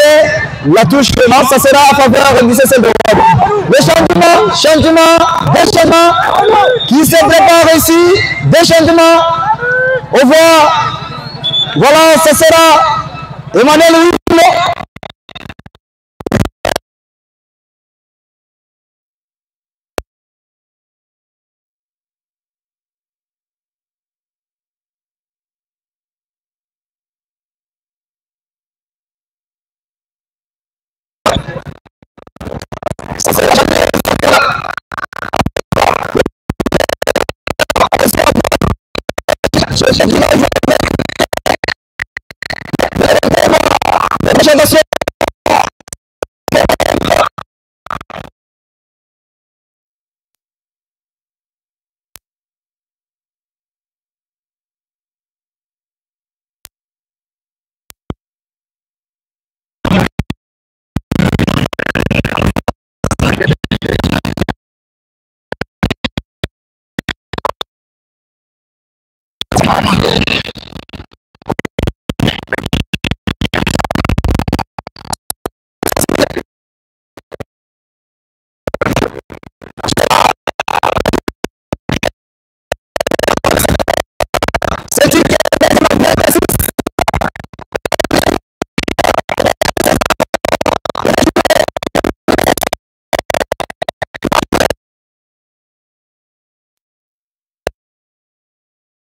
la touche. Ça sera à faveur du CC Eldorado. Le changement qui se prépare ici. Déchangement. Au revoir. Voilà, ça sera Emmanuel Hugo.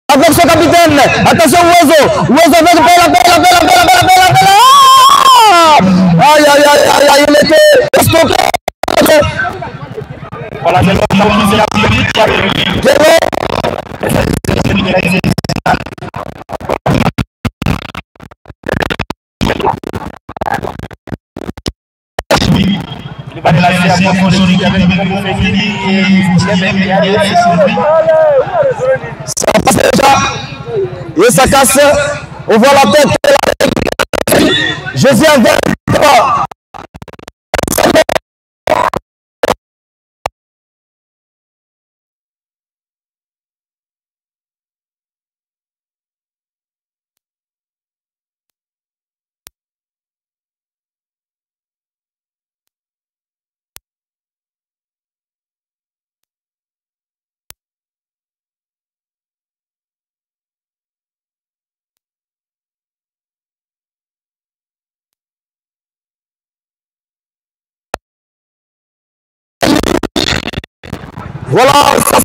Avec son capitaine, attention Uwezo avec Bella. Aïe, il était stoppé. Voilà, c'est la petite qui a il va laisser à Fonchonique avec le groupe féminin et ça passe déjà et ça casse. On voit la tête. Jésus avec toi. Voilà, ça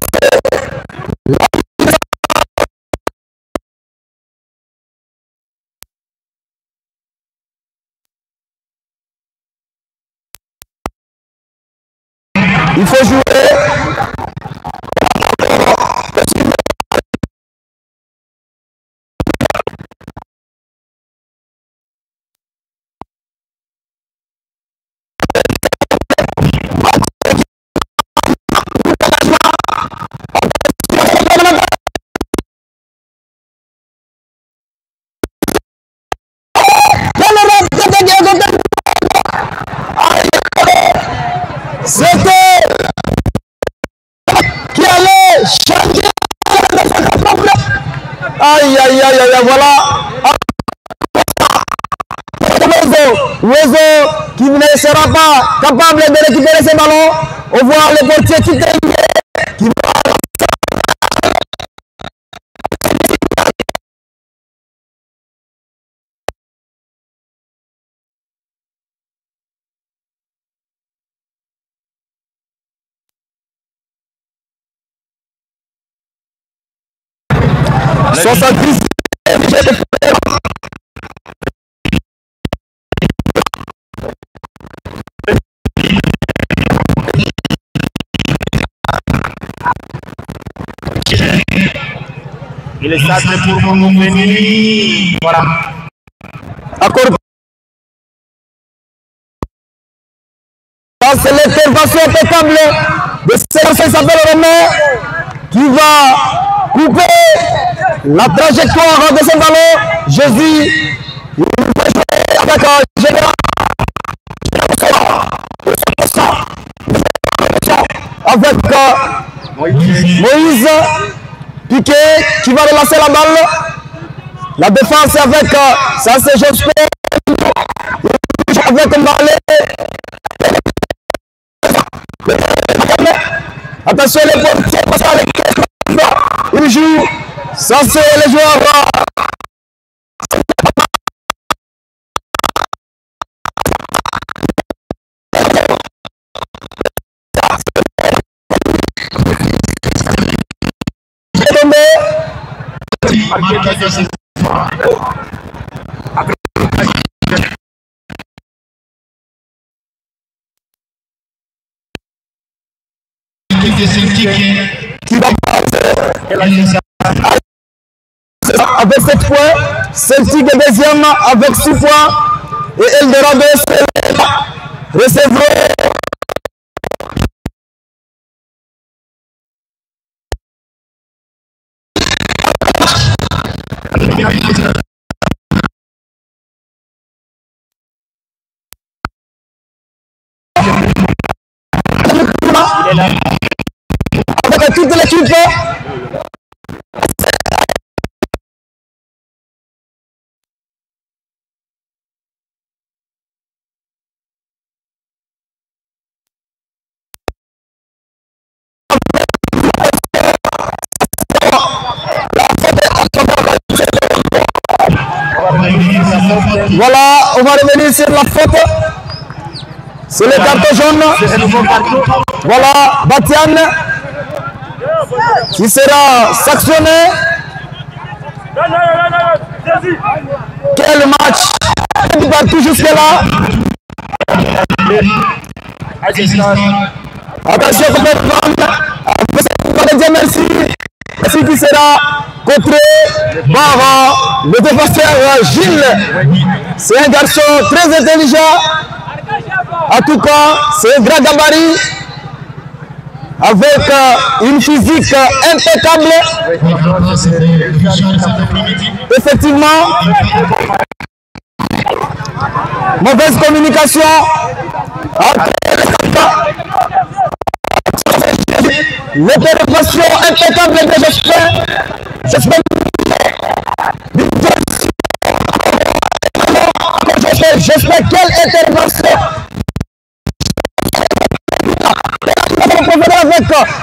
il faut jouer. C'était qui allait changer. Aïe, voilà. Uwezo qui ne sera pas capable de récupérer ses ballons. On voit le portier qui va. il est sacré pour mon féminin. Voilà. Accord. C'est l'intervention impeccable de Sébastien Romain qui va couper la trajectoire de ce ballon. Jésus, il va jouer avec un général. Avec Moïse Piqué qui va relancer la balle. La défense avec ça c'est Jospin avec un balai. Attention les portiers passent avec il joue. Ça c'est les joueurs. Qui va passer avec 7 points, Celtic est deuxième avec 6 points et Eldorado recevra. avec toute l'équipe. Voilà, on va revenir sur la faute. C'est le carton jaune. Voilà, Batian qui sera sanctionné. Quel match partout jusque-là. Attention, merci. Merci qui sera contré par le défenseur Gilles. C'est un garçon très intelligent. En tout cas, c'est un grand gabarit avec une physique impeccable. Effectivement, mauvaise communication. L'intervention impeccable de Jospin. J'espère quelle intervention.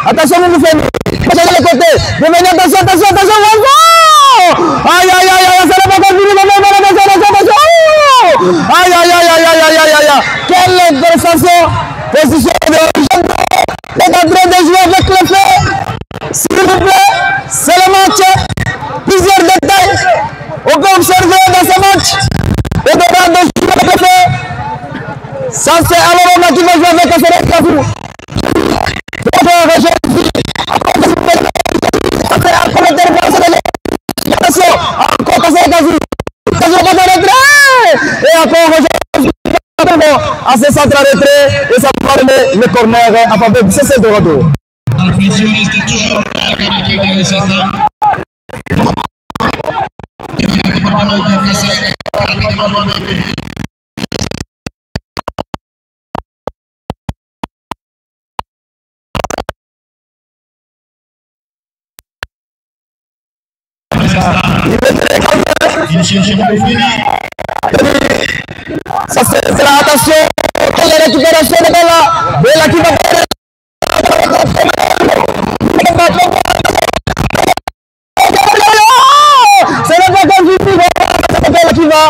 Attention, vous nous faites. Attention, les côtés. Bienvenue, attention. Aïe, aïe, aïe, ça n'est pas continu. Aïe. Quelle intervention. Position de est en train de jouer avec le feu. S'il vous plaît, c'est le match. Plusieurs détails. On peut observer dans ce match. Et de jouer avec le feu. Ça, c'est alors on a qui va jouer avec un seul Kafou. Attention, encore Kafou. Et encore à ce centre à retrait et ça va le corner en faveur de CC Dorado. Ça c'est la attention. Quelle récupération de Bella qui va faire. C'est le ballon qui va.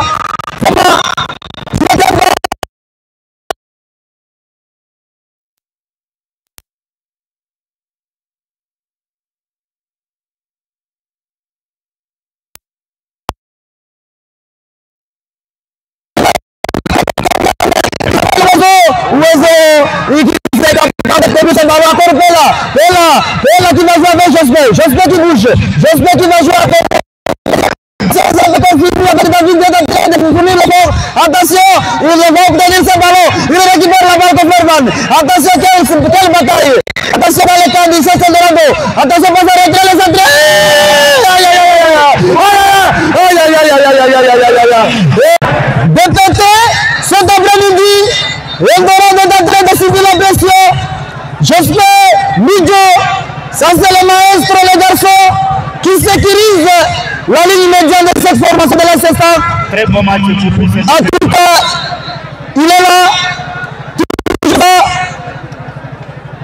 Bella qui va jouer avec Jospin qui bouge, Jospin qui va jouer avec attention, il va obtenir ce ballon, il récupère la balle contre Ferman. Attention, quelle bataille. Attention dans les camps du CC Dorado. Attention, passe à retrait les entrées. De côté, cet après-midi, Eldorado est en train de subir la pression. Jospin, Midjo, ça c'est le maestro, les garçons, qui sécurise la ligne médiane de cette formation de l'assistant. Très bon match. En tout cas, il est là.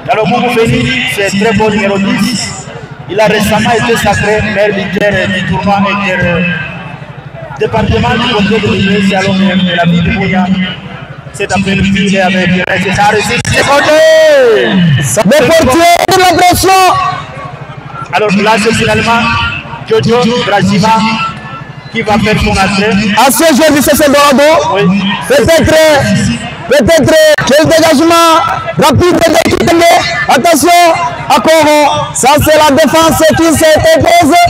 Dans le Moumou Béni, c'est très bon numéro 10. Il a récemment été sacré maire militaire du tournoi département du côté de l'Université de la ville de Bouya. Cet après-midi, il est avec César. Le portier de la pression. Alors là, c'est finalement Jojo Brasiva qui va faire son entrée. Ancien joueur du CC Dorado. Oui. Peut-être quel dégagement rapide de l'équipe. Attention, à Coro. Ça, c'est la défense qui s'est imposée.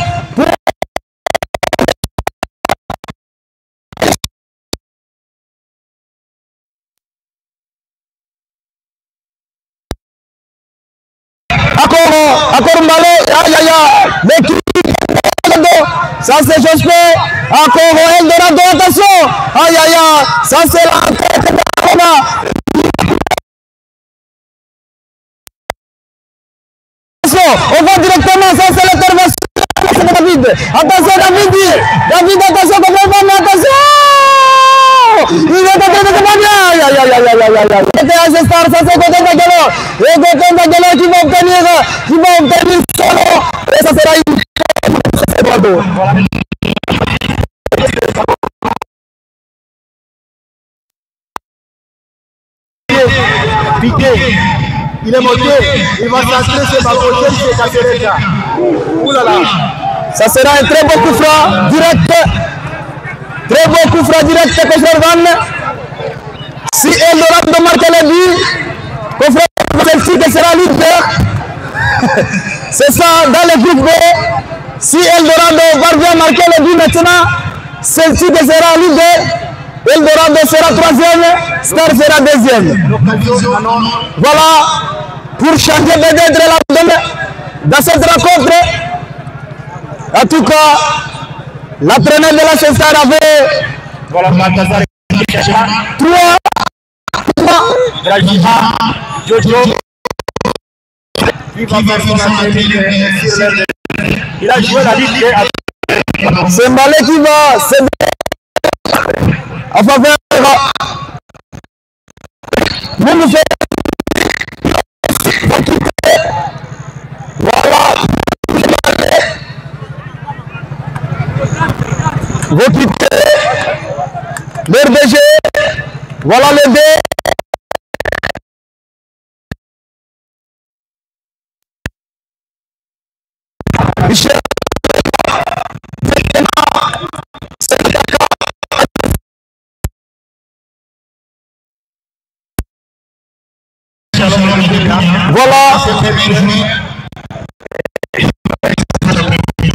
Encore un ballon, l'équipe, ça c'est Jospin, encore Eldorado, attention, ça c'est la tête de On va directement, ça c'est l'intervention de David. Attention David, David, attention, attention. Il est en train de se battre. C'était un star, ça c'est côté Dagalo. Et côté Dagalo qui va obtenir solo. Et ça sera une Piqué, il est monté, il va centrer sur ma prochaine, c'est Cacereja. Oulala. Ça sera un très beau coup franc direct. Très beau coup franc direct contre Van. Si Eldorado marque le but, celle-ci qui sera leader. C'est ça dans le groupe B. Si Eldorado parvient à marquer le but maintenant, celle-ci qui sera leader. Eldorado sera troisième, Star sera deuxième. Voilà, pour changer peut-être la donne dans cette rencontre. En tout cas, l'entraîneur de la Star avait 3 Jojo. Il a joué la Ligue. C'est Mbalé qui va en faveur. Nous fait. Voilà. Recruter l'RDG. Voilà le D. Michel. Voilà.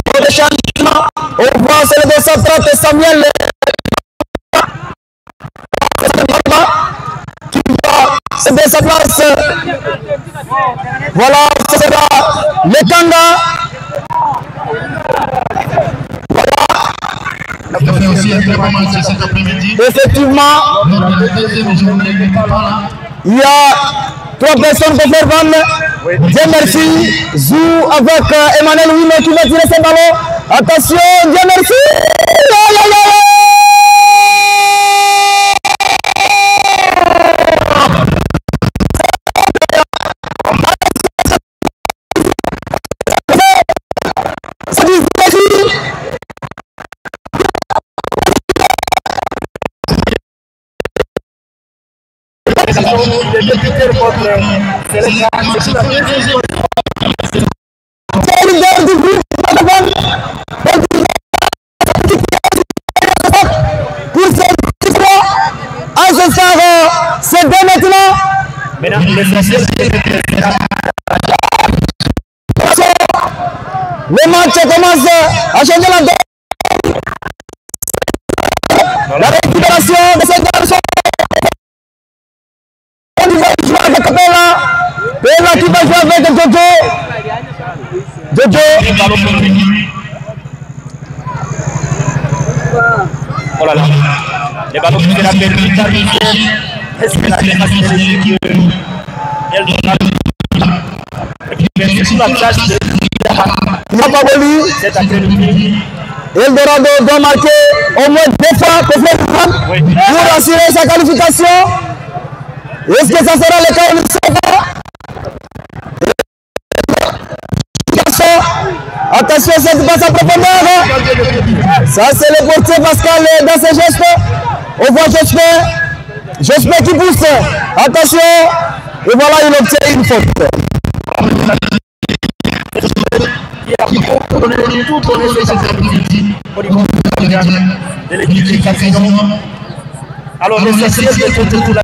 Pour le changement, on voit c'est le 230 Samuel qui va se déplacer. Voilà, ce sera le Kanga. Effectivement, il y a 3 personnes pour faire vendre. Dieu merci. Zou avec Emmanuel Wino qui va tirer ses ballons. Attention, Dieu merci. C'est bien maintenant. Le match commence à changer la donne. La récupération de cette garçon. On va jouer avec Pella. Pella qui va jouer avec Jojo. Jojo. Oh là là. Les ballons qui étaient la permis d'arriver. Est-ce que la défense sur la place de Mapaboli. cet après-midi. Eldorado doit marquer au moins 2 fois pour assurer sa qualification. Est-ce que ça sera le cas de Attention, cette passe en profondeur. Ça, c'est le portier Pascal dans ses gestes. On voit Jospin qui pousse. Attention. Et voilà, il obtient une faute. Alors, l'essentiel de tout la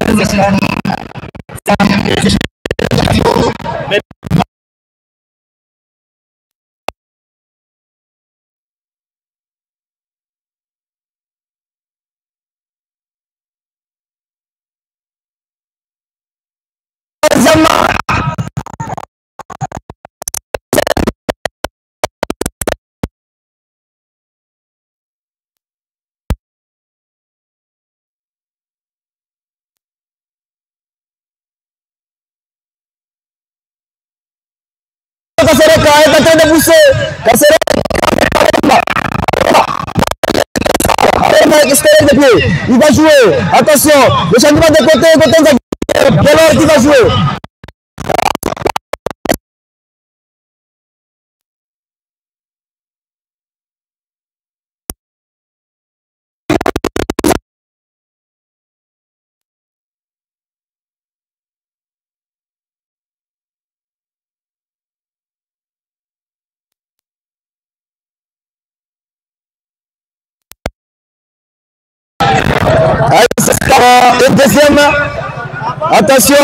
Il va jouer. Attention, le changement de côté. Galore qui va jouer. Et deuxième, attention,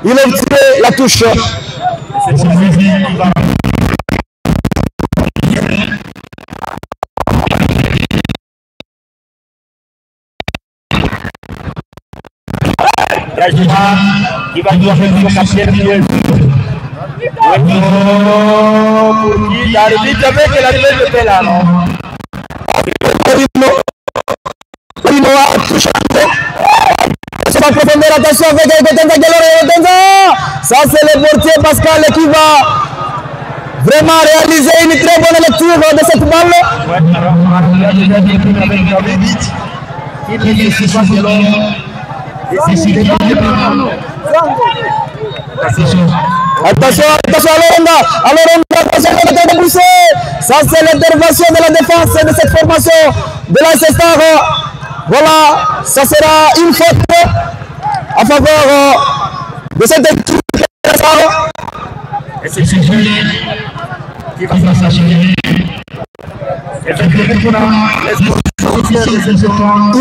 il a tiré la touche. Qui va devoir faire son quatrième pièce. Pour qui l'arbitre savait que l'arbitre était là, non? C'est pas profondeur, attention avec Gotenza Galore. Ça c'est le portier Pascal qui va vraiment réaliser une très bonne lecture de cette balle. Attention à Loronga, attention à de pousser. Ça c'est l'intervention de la défense de cette formation de la Star. Voilà, ça sera une faute à faveur de cette équipe. Et c'est Julie qui va s'achever. Il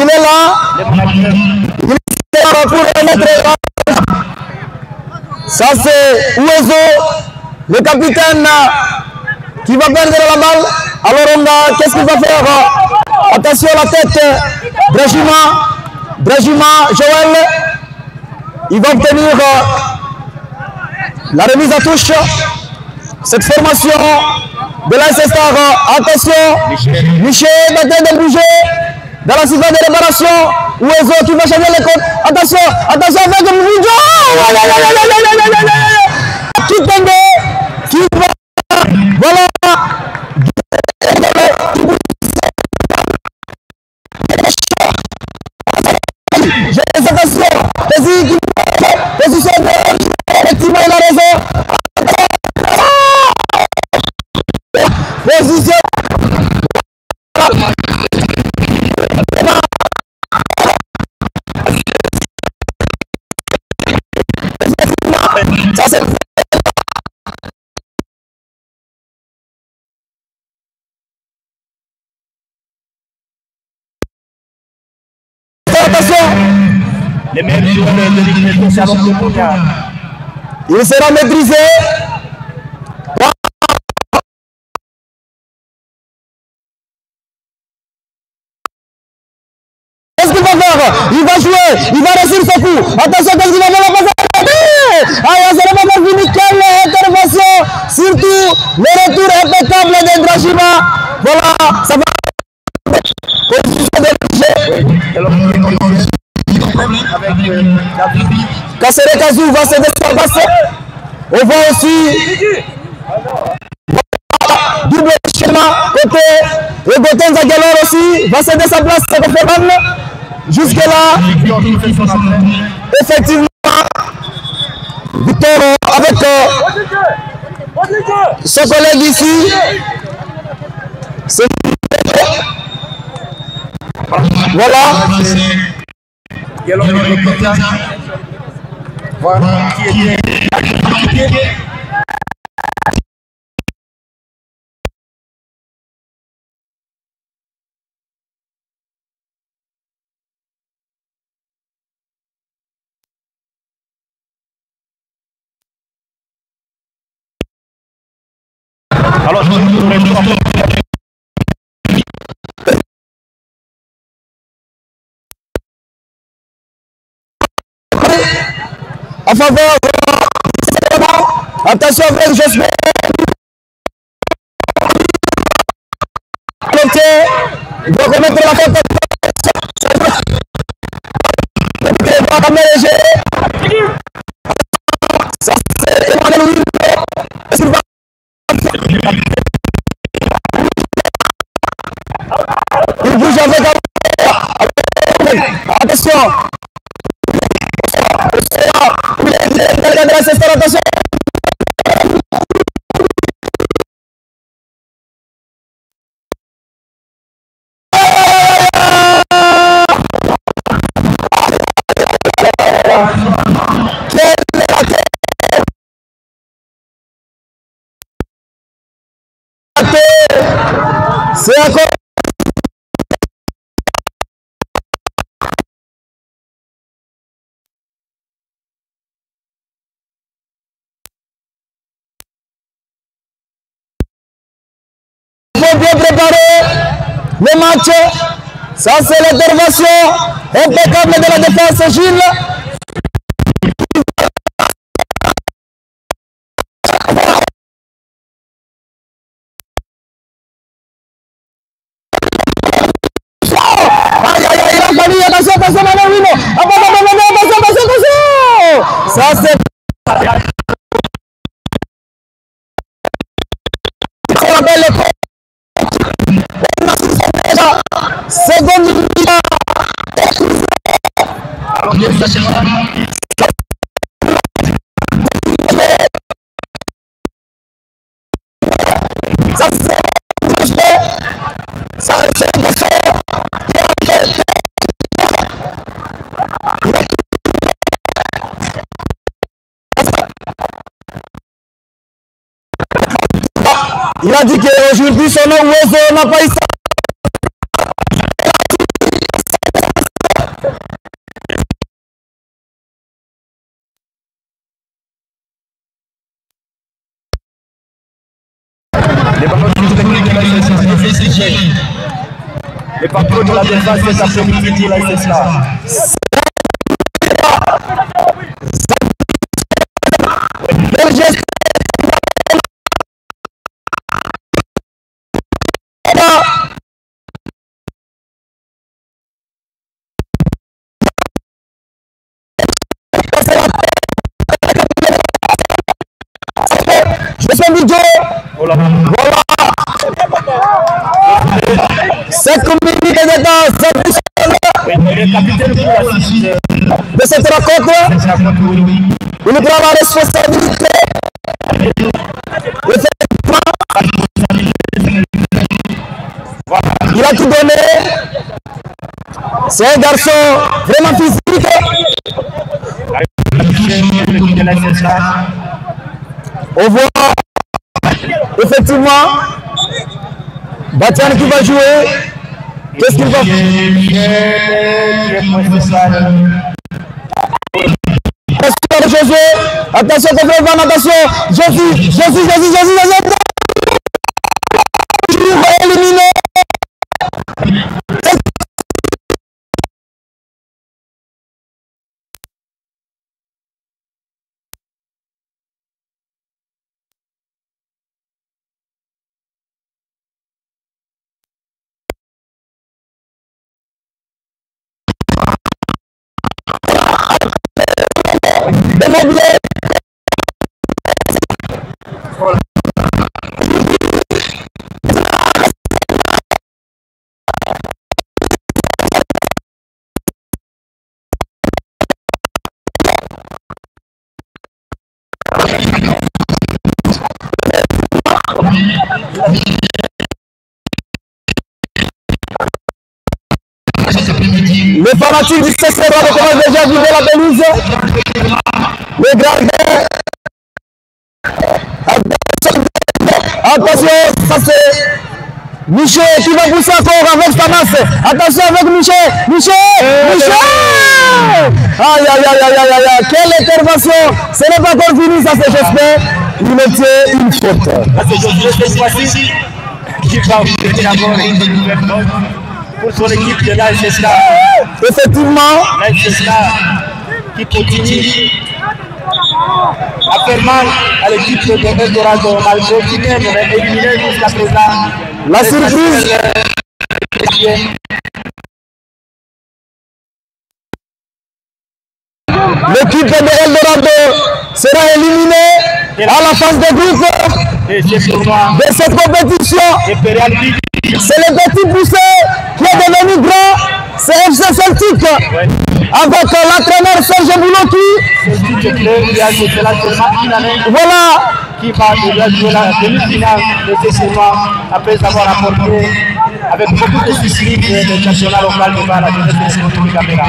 est là. Pour remettre. Ça c'est Ouezo, le capitaine qui va perdre la balle. Alors qu'est-ce qu'il va faire? Attention à la tête. Brajima, Joël. Il va obtenir la remise à touche. Cette formation de l'AS Star. Attention, Michel va de bouger dans la surface de réparation. Ouezo qui va changer les côtes. Attention avec Moujo. Qui tombe. Qui va. Voilà. Attention. Position de. Effectivement, il a raison. Position. Ça c'est attention. Les mêmes joueurs de l'équipe de Salon de Mounia. Il sera maîtrisé. Qu'est-ce qu'il va faire? Il va jouer, il va réussir ce coup. Attention, qu'est-ce qu'il va faire? C'est pas fini. Quelle intervention. Surtout le retour impeccable de Dragima. Voilà, ça va. Kassere Kazou va se déplacer. On voit aussi double schéma côté et Gotenza Galore aussi va se déplacer pour faire jusque là. Effectivement, Victor avec son collègue ici. Voilà. Voilà qui est alors je vous en faveur. Attention avec Jospin. Il doit remettre la faute. Ça c'est Emmanuel Wilde. Il bouge avec attention. Attention. C'est encore bien préparé le match. Ça c'est l'intervention impeccable de la défense Gilles. Attention, ça c'est seconde il a dit qu'aujourd'hui son nom Oiseau n'a pas eu ça. Les patrons de la défense cet après-midi pour la SSA. Voilà. 5 minutes de temps de cette rencontre. Il prend la responsabilité. Il a tout donné. C'est un garçon vraiment physique. On voit effectivement Batian qui va jouer. Qu'est-ce qu'il va faire? Attention, attention, Jésus va éliminer. Les fanatiques du CC commencent déjà à vider la pelouse. Les gardiens. Attention, ça c'est Michel qui va pousser encore avec Fanas. Attention avec Michel. Aïe, quelle intervention. Ce n'est pas encore fini, ça c'est j'espère. Il mettait une faute. Cette fois-ci, qui va obtenir d'abord une découverte pour son équipe de la SSA. Effectivement. La SSA qui continue à faire mal à l'équipe de Eldorado, malgré qui même est éliminée jusqu'à présent. La surprise. L'équipe de Eldorado sera éliminée à la phase de groupe de cette compétition. C'est le petit poussé qui est devenu grand. C'est FC Celtic avec l'entraîneur Serge Bouloki. Voilà. Qui va déjà jouer la demi-finale de ce tournoi après avoir apporté avec beaucoup de discipline le championnat local de la jeunesse de Caméra.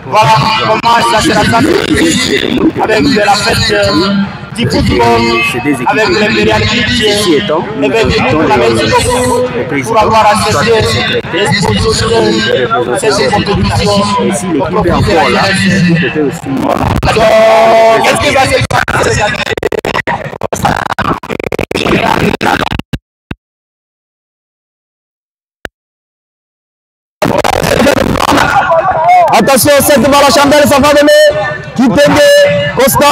Voilà comment ça sera avec de la fête du football, avec l'Imperial Beach et la Mexico pour avoir assisté cette compétition. Et si l'équipe est encore là, l'équipe peut aussi. Qu'est-ce qui va se passer? Attention, cette balle à chandelle, ça va donner Kitenge, Costa.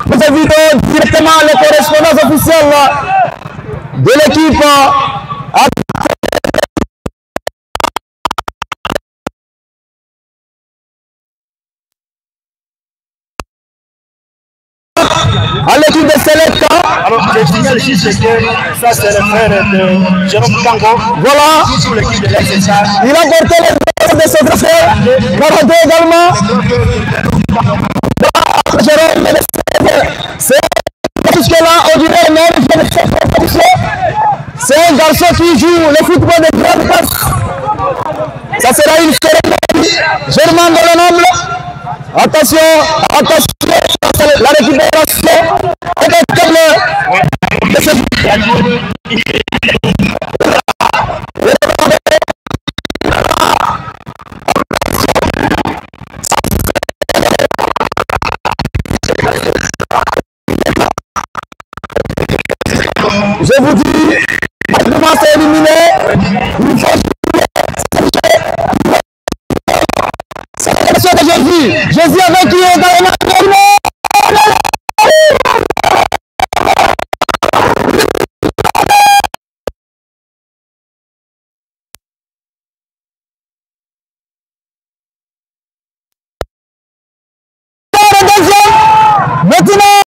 Nous invitons directement les correspondances officielles de l'équipe. À l'équipe de Select. Alors, je signale juste que ça, c'est le frère de Jérôme Kango. Voilà. Sous l'équipe de l'SSA. Il a porté les de ce trofée. Carotte également. Jérôme, c'est jusque-là, on dirait même, c'est un garçon qui joue le football de grande classe. Ça sera une cérémonie. Germain de l'Ensemble. Attention, attention, la récupération. Je vous dis, maintenant c'est éliminé. C'est la question de Jésus. Jésus a vaincu également.